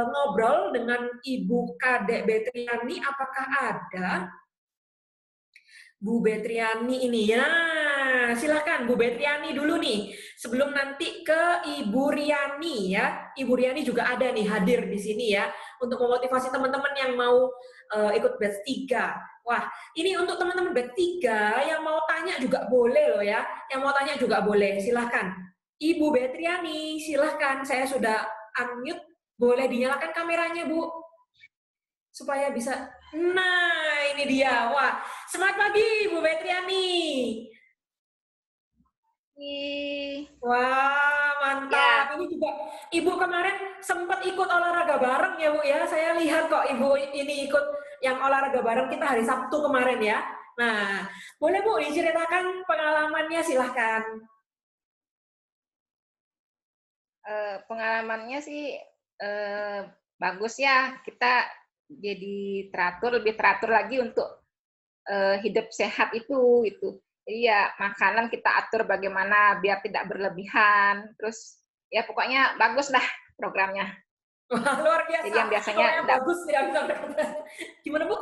ngobrol dengan Ibu Kadek Betriani. Apakah ada Bu Betriani ini? Ya, silakan Bu Betriani dulu nih. Sebelum nanti ke Ibu Riani ya. Ibu Riani juga ada nih hadir di sini ya untuk memotivasi teman-teman yang mau ikut batch 3. Wah, ini untuk teman-teman batch 3 yang mau tanya juga boleh loh ya. Yang mau tanya juga boleh, silahkan. Ibu Betriani, silahkan. Saya sudah unmute. Boleh dinyalakan kameranya, Bu. Supaya bisa... Nah, ini dia. Wah, semangat pagi, Bu Betriani. Wah, mantap. Ya. Ini juga Ibu kemarin sempat ikut olahraga bareng ya, Bu ya. Saya lihat kok Ibu ini ikut yang olahraga bareng kita hari Sabtu kemarin ya. Nah, boleh Bu diceritakan pengalamannya, silahkan. Pengalamannya sih bagus ya. Kita jadi lebih teratur lagi untuk hidup sehat itu gitu. Jadi ya makanan kita atur bagaimana biar tidak berlebihan. Terus ya pokoknya bagus lah programnya. Wah, luar biasa. Jadi yang biasanya bagus ya. Gimana Bu?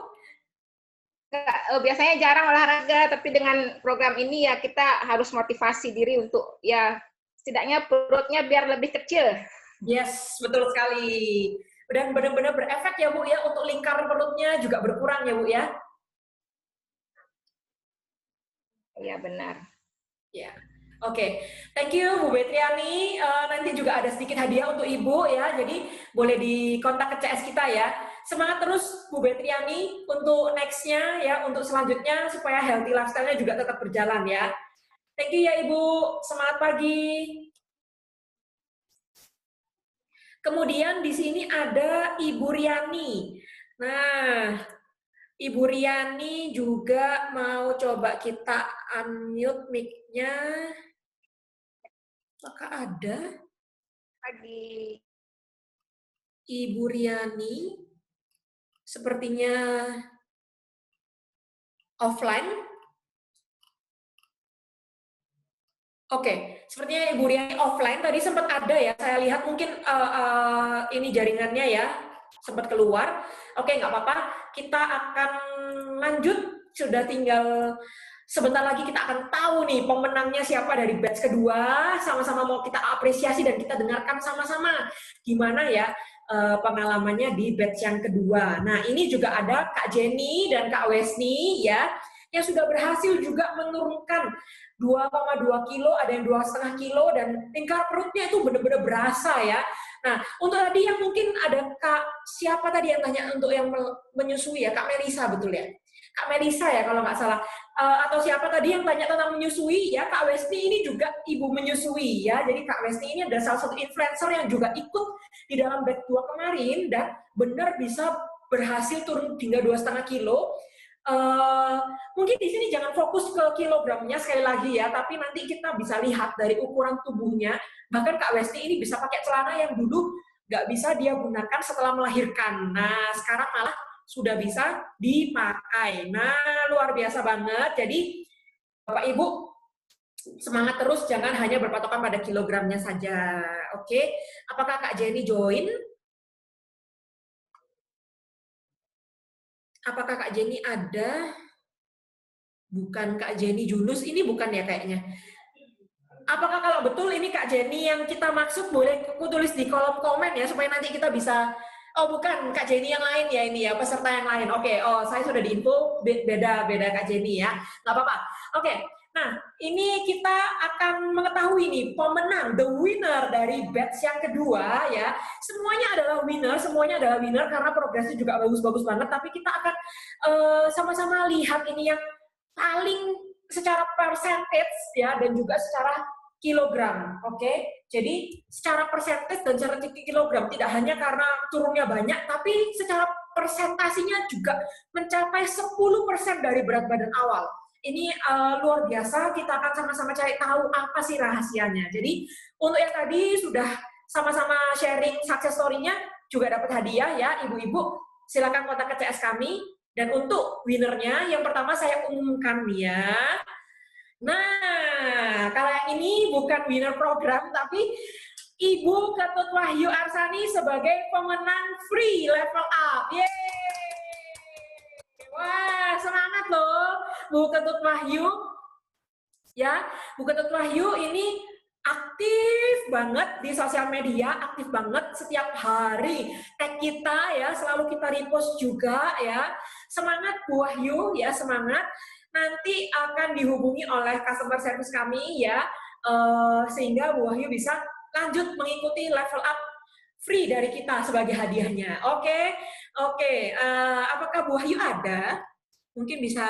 Biasanya jarang olahraga, tapi dengan program ini ya kita harus motivasi diri untuk ya setidaknya perutnya biar lebih kecil. Yes, betul sekali. Dan benar-benar berefek ya Bu ya, untuk lingkar perutnya juga berkurang ya Bu ya. Iya benar. Ya, oke. Thank you Bu Betriani. Nanti juga ada sedikit hadiah untuk Ibu ya, jadi boleh dikontak ke CS kita ya. Semangat terus Bu Betriani untuk next-nya ya, untuk selanjutnya supaya healthy lifestyle-nya juga tetap berjalan ya. Thank you ya Ibu. Semangat pagi. Kemudian di sini ada Ibu Riani. Nah, Ibu Riani juga mau coba kita unmute mic-nya. Apakah ada? Pagi. Ibu Riani sepertinya offline. Oke, sepertinya Ibu Riani offline. Tadi sempat ada ya, saya lihat mungkin ini jaringannya ya, sempat keluar. Oke, nggak apa-apa. Kita akan lanjut. Sudah tinggal sebentar lagi kita akan tahu nih pemenangnya siapa dari batch kedua. Sama-sama mau kita apresiasi dan kita dengarkan sama-sama gimana ya pengalamannya di batch yang kedua. Nah, ini juga ada Kak Jenny dan Kak Wesni ya, yang sudah berhasil juga menurunkan 2,2 kilo, ada yang 2,5 kilo, dan lingkar perutnya itu benar-benar berasa ya. Nah, untuk tadi yang mungkin ada Kak, siapa tadi yang tanya untuk yang menyusui ya? Kak Melisa, betul ya? Kak Melisa ya kalau nggak salah. Atau siapa tadi yang tanya tentang menyusui ya? Kak Westi ini juga ibu menyusui ya. Jadi Kak Westi ini ada salah satu influencer yang juga ikut di dalam batch 2 kemarin dan benar bisa berhasil turun hingga 2,5 kilo. Mungkin di sini jangan fokus ke kilogramnya sekali lagi ya, tapi nanti kita bisa lihat dari ukuran tubuhnya. Bahkan Kak Westi ini bisa pakai celana yang dulu nggak bisa dia gunakan setelah melahirkan. Nah, sekarang malah sudah bisa dipakai. Nah, luar biasa banget. Jadi, Bapak Ibu, semangat terus, jangan hanya berpatokan pada kilogramnya saja. Oke, apakah Kak Jenny join? Apakah Kak Jenny ada? Bukan Kak Jenny Junus, ini bukan ya kayaknya. Apakah kalau betul ini Kak Jenny yang kita maksud, boleh aku tulis di kolom komen ya, supaya nanti kita bisa... Oh bukan, Kak Jenny yang lain ya ini ya, peserta yang lain. Oke, oh saya sudah diinfo, beda Kak Jenny ya. Nggak apa-apa. Oke, Nah, ini kita akan mengetahui nih pemenang, the winner dari batch yang kedua ya. Semuanya adalah winner karena progresnya juga bagus-bagus banget. Tapi kita akan sama-sama lihat ini yang paling secara percentage ya dan juga secara kilogram, oke? Jadi secara percentage dan secara kilogram tidak hanya karena turunnya banyak, tapi secara persentasinya juga mencapai 10% dari berat badan awal. Ini luar biasa, kita akan sama-sama cari tahu apa sih rahasianya. Jadi untuk yang tadi sudah sama-sama sharing success story-nya juga dapat hadiah ya, ibu-ibu. Silakan kontak ke CS kami. Dan untuk winnernya, yang pertama saya umumkan ya. Nah, kalau yang ini bukan winner program, tapi Ibu Ketut Wahyu Arsani sebagai pemenang free level up. Yeay! Wah, semangat loh, Bu Ketut Wahyu. Ya, Bu Ketut Wahyu ini aktif banget di sosial media, aktif banget setiap hari. Tag kita ya, selalu kita repost juga ya. Semangat Bu Wahyu ya, semangat. Nanti akan dihubungi oleh customer service kami ya, sehingga Bu Wahyu bisa lanjut mengikuti level up free dari kita sebagai hadiahnya. Oke. Apakah Bu Wahyu ada? Mungkin bisa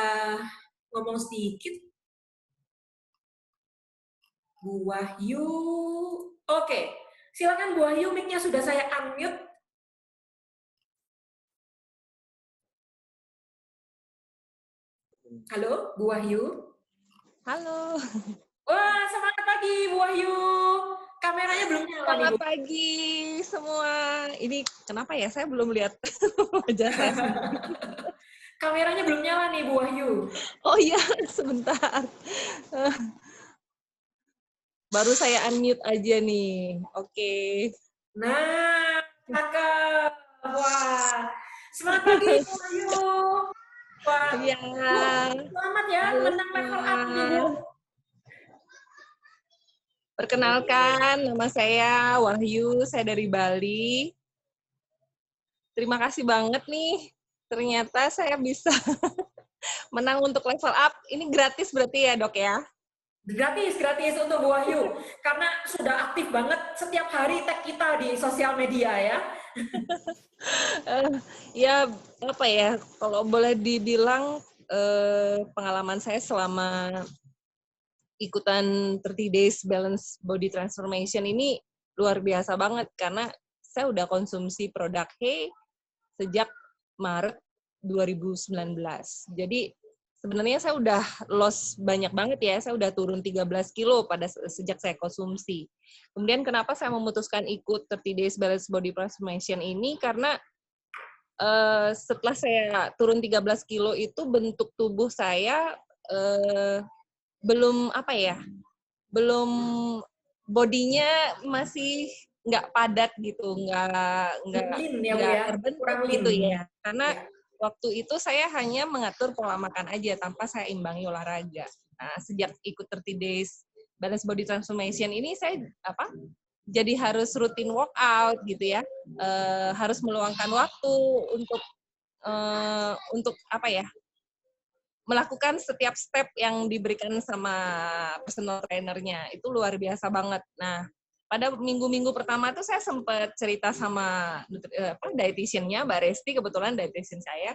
ngomong sedikit. Bu Wahyu. Oke. Silakan Bu Wahyu, mic-nya sudah saya unmute. Halo, Bu Wahyu. Halo. Wah, semangat pagi Bu Wahyu. Kameranya belum nyala nih, Bu. Selamat pagi semua. Ini kenapa ya saya belum lihat wajah saya sendiri. Kameranya belum nyala nih Bu Wahyu. Oh iya, sebentar. Baru saya unmute aja nih. Oke. Nah, cakep. Wah, semangat pagi Bu Wahyu. Wah, Iya. selamat ya Halo menang level up nih Bu. semua. Perkenalkan, nama saya Wahyu, saya dari Bali. Terima kasih banget nih, ternyata saya bisa menang untuk level up. Ini gratis berarti ya, Dok ya? Gratis untuk Bu Wahyu. Karena sudah aktif banget setiap hari tag kita di sosial media ya. Ya, apa ya, kalau boleh dibilang pengalaman saya selama ikutan 30 Days Balance Body Transformation ini luar biasa banget karena saya udah konsumsi produk Hey sejak Maret 2019. Jadi sebenarnya saya udah loss banyak banget ya, saya udah turun 13 kilo pada sejak saya konsumsi. Kemudian kenapa saya memutuskan ikut 30 Days Balance Body Transformation ini karena setelah saya turun 13 kilo itu bentuk tubuh saya belum belum bodinya masih nggak padat gitu, nggak terbentuk gitu ya. Karena waktu itu saya hanya mengatur pola makan aja tanpa saya imbangi olahraga. Nah, sejak ikut 30 Days Balance Body Transformation ini saya jadi harus rutin workout gitu ya, harus meluangkan waktu untuk melakukan setiap step yang diberikan sama personal trainernya. Itu luar biasa banget. Nah, pada minggu-minggu pertama tuh saya sempat cerita sama dietitiannya, Mbak Resti, kebetulan dietitian saya,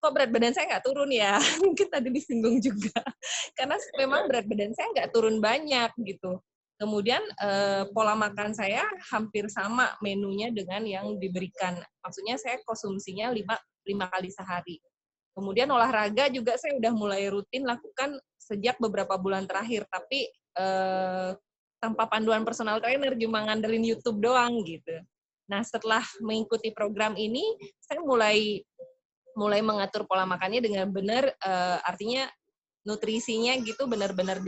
kok berat badan saya nggak turun ya? Mungkin tadi disinggung juga. Karena memang berat badan saya nggak turun banyak gitu. Kemudian pola makan saya hampir sama menunya dengan yang diberikan. Maksudnya saya konsumsinya 5 kali sehari. Kemudian olahraga juga saya udah mulai rutin lakukan sejak beberapa bulan terakhir, tapi tanpa panduan personal trainer, cuma ngandelin YouTube doang gitu. Nah, setelah mengikuti program ini, saya mulai mengatur pola makannya dengan benar, artinya nutrisinya gitu benar-benar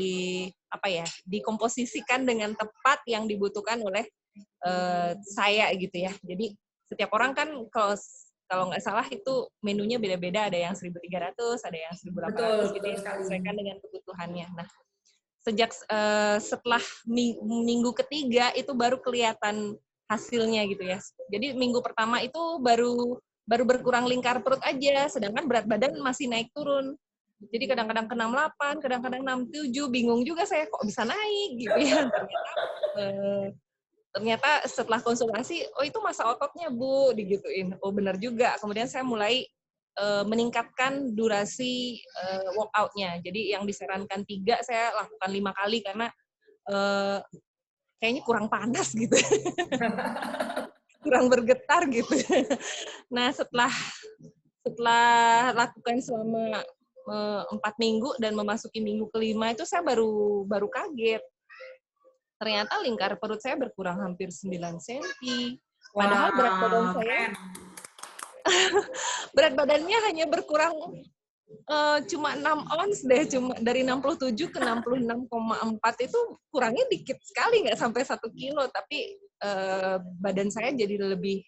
dikomposisikan dengan tepat yang dibutuhkan oleh saya gitu ya. Jadi setiap orang kan kalau nggak salah itu menunya beda-beda, ada yang 1.300, ada yang 1.800 gitu ya, disesuaikan dengan kebutuhannya. Nah, setelah minggu ketiga itu baru kelihatan hasilnya gitu ya. Jadi minggu pertama itu baru berkurang lingkar perut aja, sedangkan berat badan masih naik turun. Jadi kadang-kadang ke 68, kadang-kadang 67, bingung juga saya kok bisa naik gitu ya. Ternyata setelah konsultasi, oh itu masa ototnya Bu, digituin. Oh benar juga. Kemudian saya mulai meningkatkan durasi workout-nya. Jadi yang disarankan 3, saya lakukan 5 kali karena kayaknya kurang panas gitu. Kurang bergetar gitu. Nah, setelah lakukan selama 4 minggu dan memasuki minggu kelima itu saya baru kaget. Ternyata lingkar perut saya berkurang hampir 9 cm. Padahal berat badannya hanya berkurang cuma 6 ons deh, cuma dari 67 ke 66,4 itu kurangnya dikit sekali, nggak sampai 1 kilo, tapi badan saya jadi lebih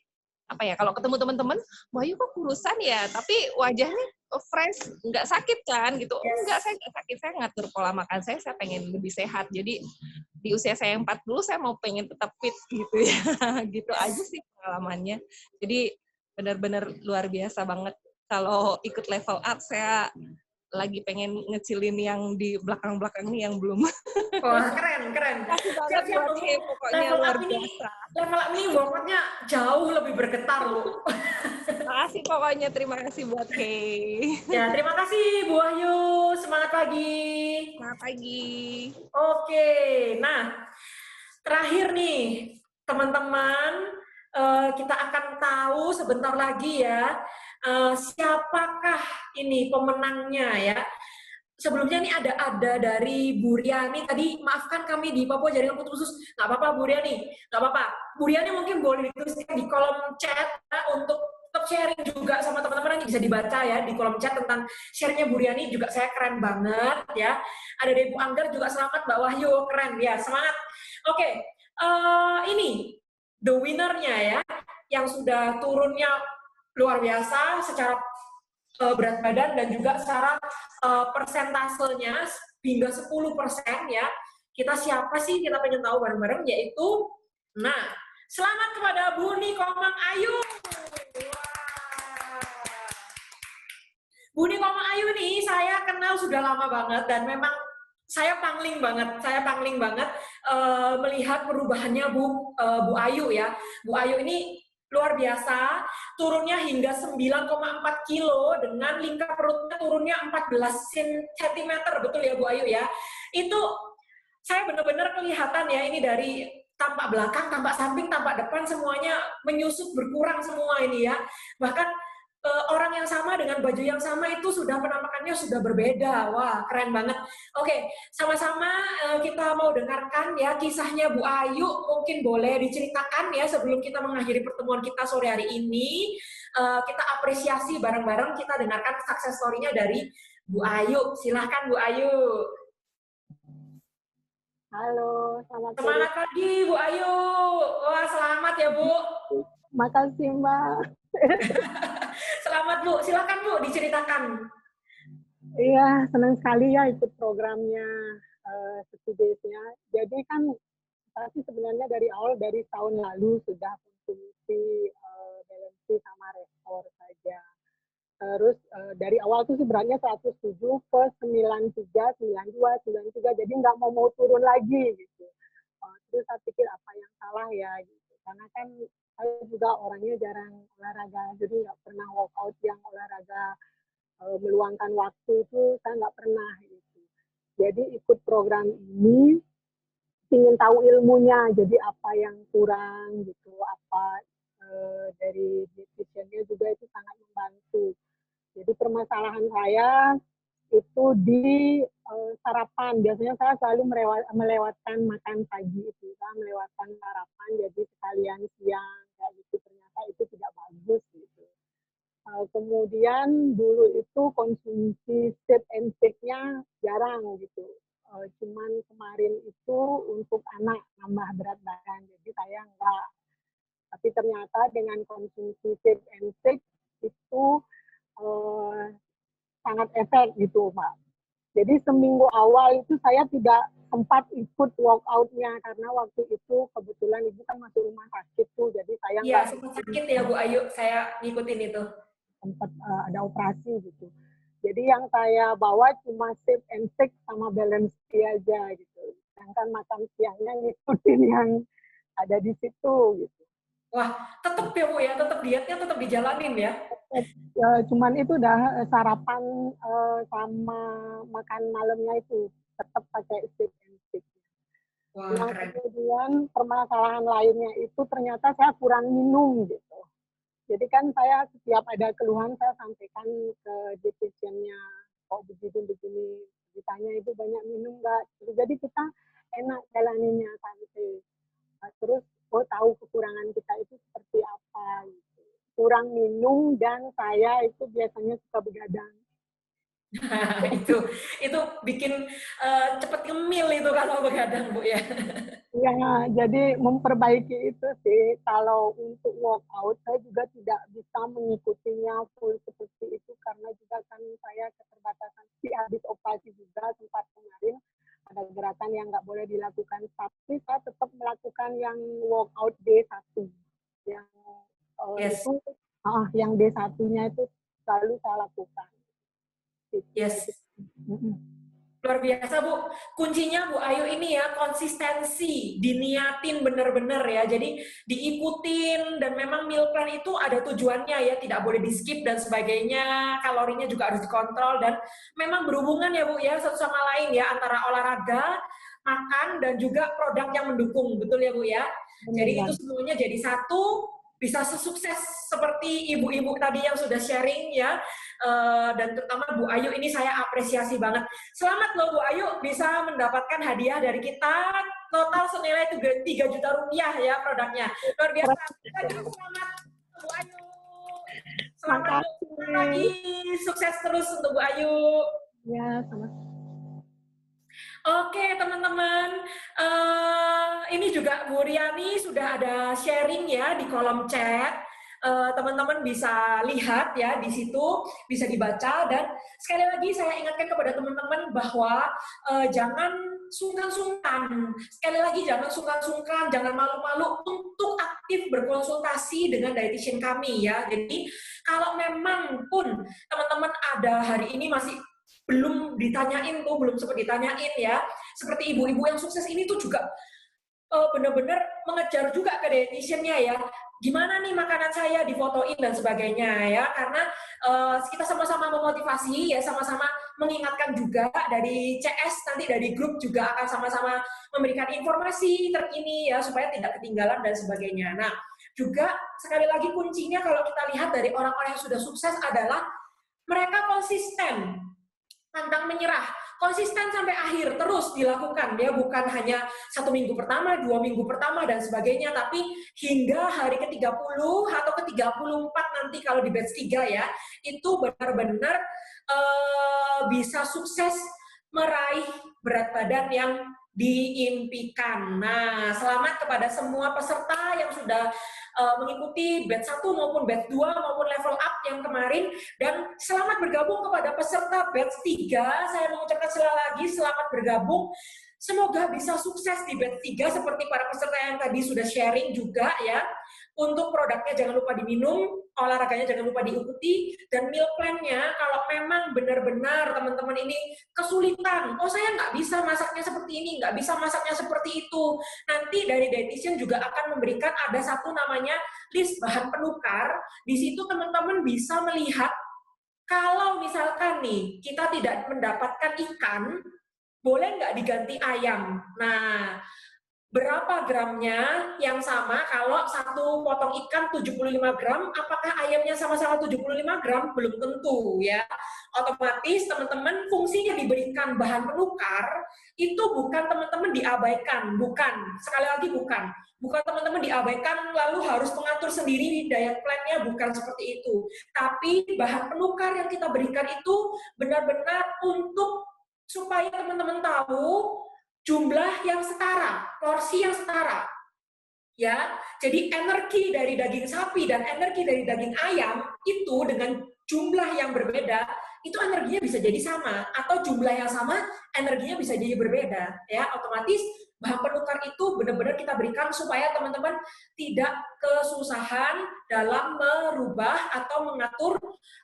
apa ya, kalau ketemu teman-teman, Wahyu kok kurusan ya, tapi wajahnya fresh, nggak sakit kan gitu. Enggak, saya nggak sakit, saya ngatur pola makan saya pengen lebih sehat. Jadi di usia saya yang 40, saya mau pengen tetap fit gitu ya. Gitu aja sih pengalamannya. Jadi benar-benar luar biasa banget. Kalau ikut level up, saya lagi pengen ngecilin yang di belakang-belakang nih yang belum. Wah, keren. Kasih banget buat He, pokoknya luar biasa. Level up ini workout-nya jauh lebih bergetar loh. Makasih pokoknya, terima kasih buat He. Ya, terima kasih Bu Wahyu. Semangat pagi. Selamat pagi. Oke, nah terakhir nih teman-teman, kita akan tahu sebentar lagi ya siapakah ini pemenangnya ya. Sebelumnya nih ada dari Bu Riani tadi, maafkan kami di Papua jaringan putus-putus, nggak apa-apa Bu Riani, nggak apa-apa. Bu Riani mungkin boleh dituliskan di kolom chat ya, untuk tetap sharing juga sama teman-teman, nanti bisa dibaca ya di kolom chat tentang sharingnya Bu Riani juga, saya keren banget ya. Ada dari Bu Anggar juga, selamat Mbak Wahyu, keren ya, semangat. Oke, ini the winner-nya ya, yang sudah turunnya luar biasa secara berat badan dan juga secara persentasenya hingga 10% ya. Kita siapa sih, kita pengen tahu bareng-bareng, yaitu nah, selamat kepada Bu Nikomang Ayu. Wow. Bu Nikomang Ayu nih saya kenal sudah lama banget dan memang saya pangling banget melihat perubahannya Bu Ayu ya. Bu Ayu ini luar biasa, turunnya hingga 9,4 kilo dengan lingkar perutnya turunnya 14 cm, betul ya Bu Ayu ya. Itu saya benar-benar kelihatan ya, ini dari tampak belakang, tampak samping, tampak depan, semuanya menyusut, berkurang semua ini ya. Bahkan orang yang sama dengan baju yang sama itu sudah penampakannya sudah berbeda. Wah, keren banget. Oke, sama-sama kita mau dengarkan ya kisahnya Bu Ayu. Mungkin boleh diceritakan ya sebelum kita mengakhiri pertemuan kita sore hari ini. Kita apresiasi bareng-bareng, kita dengarkan success story-nya dari Bu Ayu. Silahkan Bu Ayu. Halo, selamat sore. Semangat pagi Bu Ayu. Wah, selamat ya Bu. Makasih Mbak. Selamat Bu, silakan Bu diceritakan. Iya, senang sekali ya ikut programnya Seperti-nya. Jadi kan tapi sebenarnya dari awal, dari tahun lalu sudah konsumsi balancing sama restore saja. Terus dari awal tuh beratnya 107 ke 93, 92, 93, jadi nggak mau turun lagi gitu. Terus saya pikir apa yang salah ya gitu. Karena kan saya juga orangnya jarang olahraga, jadi nggak pernah workout yang olahraga meluangkan waktu itu, saya nggak pernah gitu. Jadi ikut program ini ingin tahu ilmunya, jadi apa yang kurang gitu, apa dari nutritionnya juga itu sangat membantu. Jadi permasalahan saya itu di sarapan. Biasanya saya selalu melewatkan makan pagi itu, saya melewatkan sarapan, jadi sekalian siang kayak gitu. Ternyata itu tidak bagus gitu. Kemudian dulu itu konsumsi sit and shake-nya jarang gitu. Cuman kemarin itu untuk anak nambah berat badan, jadi saya enggak. Tapi ternyata dengan konsumsi sit and shake itu sangat efek gitu, Pak. Jadi seminggu awal itu saya tidak sempat ikut workout-nya karena waktu itu kebetulan ibu kan masuk rumah sakit tuh, jadi saya nggak sempat sakit ya Bu Ayu, saya ngikutin itu. Sempat ada operasi gitu. Jadi yang saya bawa cuma sip and stick sama balance aja gitu. Sedangkan makan siangnya ngikutin yang ada di situ gitu. Wah, tetap ya Bu ya, tetap dietnya tetap dijalanin ya. Cuman itu udah sarapan sama makan malamnya itu tetap pakai sip and stick. Wah, Yang keren. kemudian permasalahan lainnya itu ternyata saya kurang minum gitu. Jadi kan saya setiap ada keluhan saya sampaikan ke dietitiannya, kok begini-begini, ditanya itu banyak minum nggak? Jadi kita enak jalaninnya santai. Terus tahu kekurangan kita itu seperti apa gitu. Kurang minum dan saya itu biasanya suka begadang. itu bikin cepet ngemil itu kalau begadang Bu ya. Ya, jadi memperbaiki itu sih. Kalau untuk workout, saya juga tidak bisa mengikutinya full seperti itu karena juga kan saya keterbatasan. Habis operasi juga sempat kemarin ada gerakan yang nggak boleh dilakukan, tapi saya tetap melakukan yang workout D1. Yang Yes. itu, yang D1-nya itu selalu saya lakukan. Yes. Luar biasa Bu, kuncinya Bu Ayu ini ya konsistensi, diniatin bener-bener ya, jadi diikutin dan memang meal plan itu ada tujuannya ya, tidak boleh di skip dan sebagainya, kalorinya juga harus dikontrol dan memang berhubungan ya Bu ya satu sama lain ya antara olahraga, makan dan juga produk yang mendukung, betul ya Bu ya. Jadi itu semuanya jadi satu, bisa sesukses seperti ibu-ibu tadi yang sudah sharing ya. Dan terutama Bu Ayu ini saya apresiasi banget. Selamat loh Bu Ayu bisa mendapatkan hadiah dari kita total senilai 3 juta rupiah ya produknya. Luar biasa. Selamat Bu Ayu. Selamat lagi. Sukses terus untuk Bu Ayu. Ya, sama. Oke teman-teman, ini juga Bu Riani sudah ada sharing ya di kolom chat. Teman-teman bisa lihat ya di situ, bisa dibaca dan sekali lagi saya ingatkan kepada teman-teman bahwa jangan sungkan-sungkan. Sekali lagi jangan sungkan-sungkan, jangan malu-malu untuk aktif berkonsultasi dengan dietitian kami ya. Jadi kalau memang pun teman-teman ada hari ini masih belum ditanyain tuh, belum sempat ditanyain ya. Seperti ibu-ibu yang sukses ini tuh juga benar-benar mengejar juga ke dietitiannya ya. Gimana nih makanan saya difotoin dan sebagainya ya. Karena kita sama-sama memotivasi ya, sama-sama mengingatkan juga dari CS, nanti dari grup juga akan sama-sama memberikan informasi terkini ya supaya tidak ketinggalan dan sebagainya. Nah, juga sekali lagi kuncinya kalau kita lihat dari orang-orang yang sudah sukses adalah mereka konsisten. Pantang menyerah, konsisten sampai akhir, terus dilakukan ya, bukan hanya 1 minggu pertama, 2 minggu pertama dan sebagainya, tapi hingga hari ke-30 atau ke-34 nanti kalau di batch 3 ya, itu benar-benar bisa sukses meraih berat badan yang diimpikan. Nah, selamat kepada semua peserta yang sudah mengikuti batch 1 maupun batch 2 maupun level up yang kemarin, dan selamat bergabung kepada peserta batch 3. Saya mengucapkan sekali lagi selamat bergabung. Semoga bisa sukses di batch 3 seperti para peserta yang tadi sudah sharing juga ya. Untuk produknya jangan lupa diminum, olahraganya jangan lupa diikuti, dan meal plan-nya kalau memang benar-benar teman-teman ini kesulitan, oh saya nggak bisa masaknya seperti ini, nggak bisa masaknya seperti itu, nanti dari dietitian juga akan memberikan ada satu namanya list bahan penukar. Di situ teman-teman bisa melihat kalau misalkan nih kita tidak mendapatkan ikan, boleh nggak diganti ayam. Nah, berapa gramnya yang sama kalau satu potong ikan 75 gram, apakah ayamnya sama-sama 75 gram? Belum tentu ya. Otomatis teman-teman fungsinya diberikan bahan penukar, itu bukan teman-teman diabaikan, bukan. Sekali lagi bukan. Bukan teman-teman diabaikan lalu harus mengatur sendiri diet plan-nya, bukan seperti itu. Tapi bahan penukar yang kita berikan itu benar-benar untuk supaya teman-teman tahu jumlah yang setara, porsi yang setara. Ya, jadi energi dari daging sapi dan energi dari daging ayam itu dengan jumlah yang berbeda, itu energinya bisa jadi sama, atau jumlah yang sama, energinya bisa jadi berbeda ya. Otomatis bahan penukar itu benar-benar kita berikan supaya teman-teman tidak kesusahan dalam merubah atau mengatur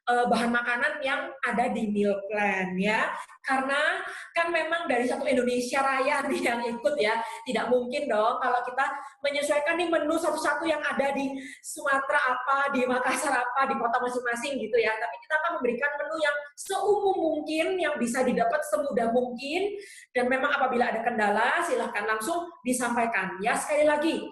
bahan makanan yang ada di meal plan ya. Karena kan memang dari satu Indonesia Raya nih yang ikut ya, tidak mungkin dong kalau kita menyesuaikan nih menu satu-satu yang ada di Sumatera apa, di Makassar apa, di kota masing-masing gitu ya. Tapi kita akan memberikan menu yang seumum mungkin, yang bisa didapat semudah mungkin, dan memang apabila ada kendala silahkan langsung disampaikan ya. Sekali lagi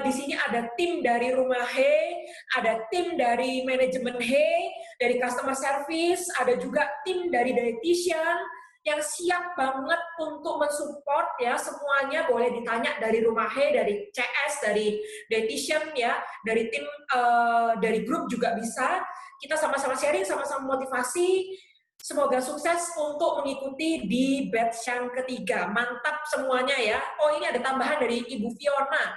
di sini ada tim dari Rumah He, ada tim dari manajemen He, dari customer service, ada juga tim dari dietitian yang siap banget untuk mensupport ya. Semuanya boleh ditanya dari Rumah He, dari CS, dari dietitian ya, dari tim dari grup juga bisa. Kita sama-sama sharing, sama-sama motivasi. Semoga sukses untuk mengikuti di batch yang ketiga. Mantap semuanya ya. Oh, ini ada tambahan dari Ibu Fiona.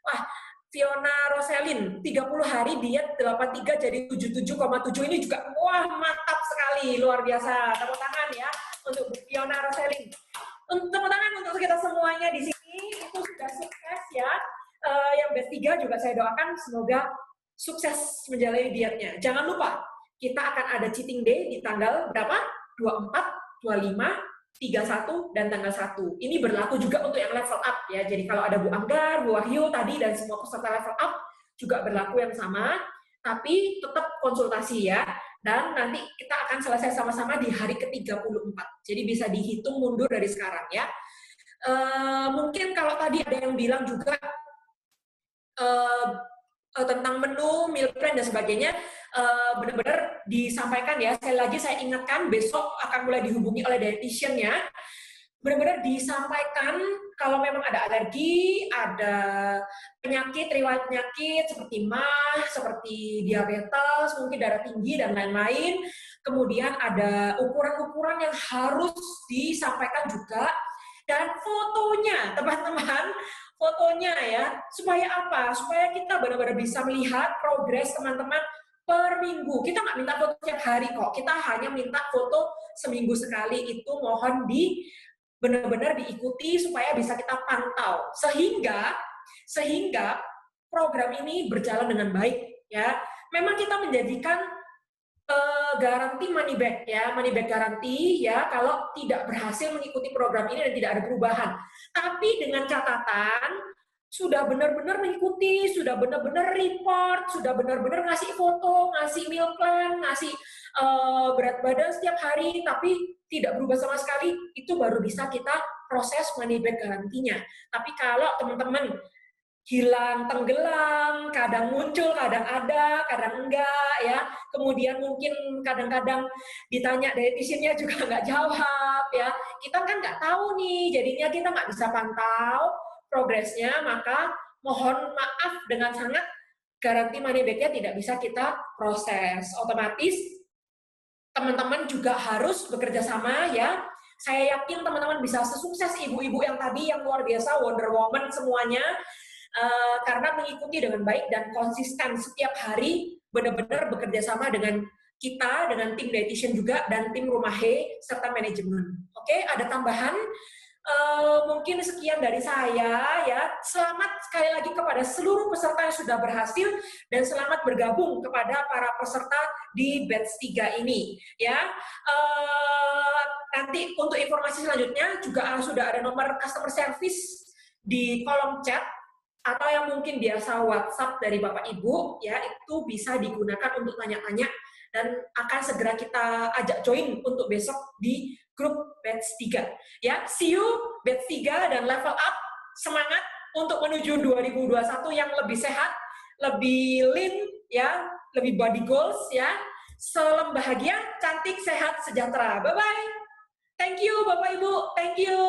Wah, Fiona Roselin, 30 hari diet 83 jadi 77,7. Ini juga wah mantap sekali, luar biasa. Tepuk tangan ya untuk Fiona Roselin. Tepuk tangan untuk kita semuanya di sini. Itu sudah sukses ya. Yang batch 3 juga saya doakan semoga sukses menjalani dietnya. Jangan lupa kita akan ada cheating day di tanggal berapa? 24, 25, 31, dan tanggal 1. Ini berlaku juga untuk yang level up ya. Jadi kalau ada Bu Anggar, Bu Wahyu tadi, dan semua peserta level up juga berlaku yang sama. Tapi tetap konsultasi ya. Dan nanti kita akan selesai sama-sama di hari ke-34. Jadi bisa dihitung mundur dari sekarang ya. Mungkin kalau tadi ada yang bilang juga tentang menu, meal plan, dan sebagainya, benar-benar disampaikan ya. Sekali lagi saya ingatkan, besok akan mulai dihubungi oleh dietitian-nya. Benar-benar disampaikan kalau memang ada alergi, ada penyakit, riwayat penyakit seperti MAH, seperti diabetes, mungkin darah tinggi, dan lain-lain. Kemudian ada ukuran-ukuran yang harus disampaikan juga. Dan fotonya, teman-teman, fotonya ya, supaya apa? Supaya kita benar-benar bisa melihat progres teman-teman per minggu. Kita nggak minta foto setiap hari kok, kita hanya minta foto seminggu sekali. Itu mohon benar-benar diikuti supaya bisa kita pantau. Sehingga program ini berjalan dengan baik ya. Memang kita menjadikan garansi money back ya, money back garanti ya kalau tidak berhasil mengikuti program ini dan tidak ada perubahan. Tapi dengan catatan sudah benar-benar mengikuti, sudah benar-benar report, sudah benar-benar ngasih foto, ngasih meal plan, ngasih berat badan setiap hari, tapi tidak berubah sama sekali, itu baru bisa kita proses money back garantinya. Tapi kalau teman-teman hilang, tenggelam, kadang muncul, kadang ada, kadang enggak, ya. Kemudian mungkin kadang-kadang ditanya dietitiannya juga nggak jawab, ya. Kita kan nggak tahu nih, jadinya kita nggak bisa pantau progresnya, maka mohon maaf dengan sangat, garansi money back-nya tidak bisa kita proses. Otomatis teman-teman juga harus bekerja sama, ya. Saya yakin teman-teman bisa sesukses ibu-ibu yang tadi, yang luar biasa, Wonder Woman semuanya, karena mengikuti dengan baik dan konsisten setiap hari, benar-benar bekerja sama dengan kita, dengan tim dietitian juga, dan tim Rumah He, serta manajemen. Oke, ada tambahan? Mungkin sekian dari saya, ya. Selamat sekali lagi kepada seluruh peserta yang sudah berhasil, dan selamat bergabung kepada para peserta di batch 3 ini, ya. Nanti untuk informasi selanjutnya juga sudah ada nomor customer service di kolom chat, atau yang mungkin biasa WhatsApp dari Bapak Ibu, ya, itu bisa digunakan untuk tanya-tanya, dan akan segera kita ajak join untuk besok di grup batch 3. Ya, see you batch 3 dan level up. Semangat untuk menuju 2021 yang lebih sehat, lebih lean, ya, lebih body goals, ya. Salam bahagia, cantik, sehat, sejahtera. Bye-bye. Thank you Bapak Ibu. Thank you.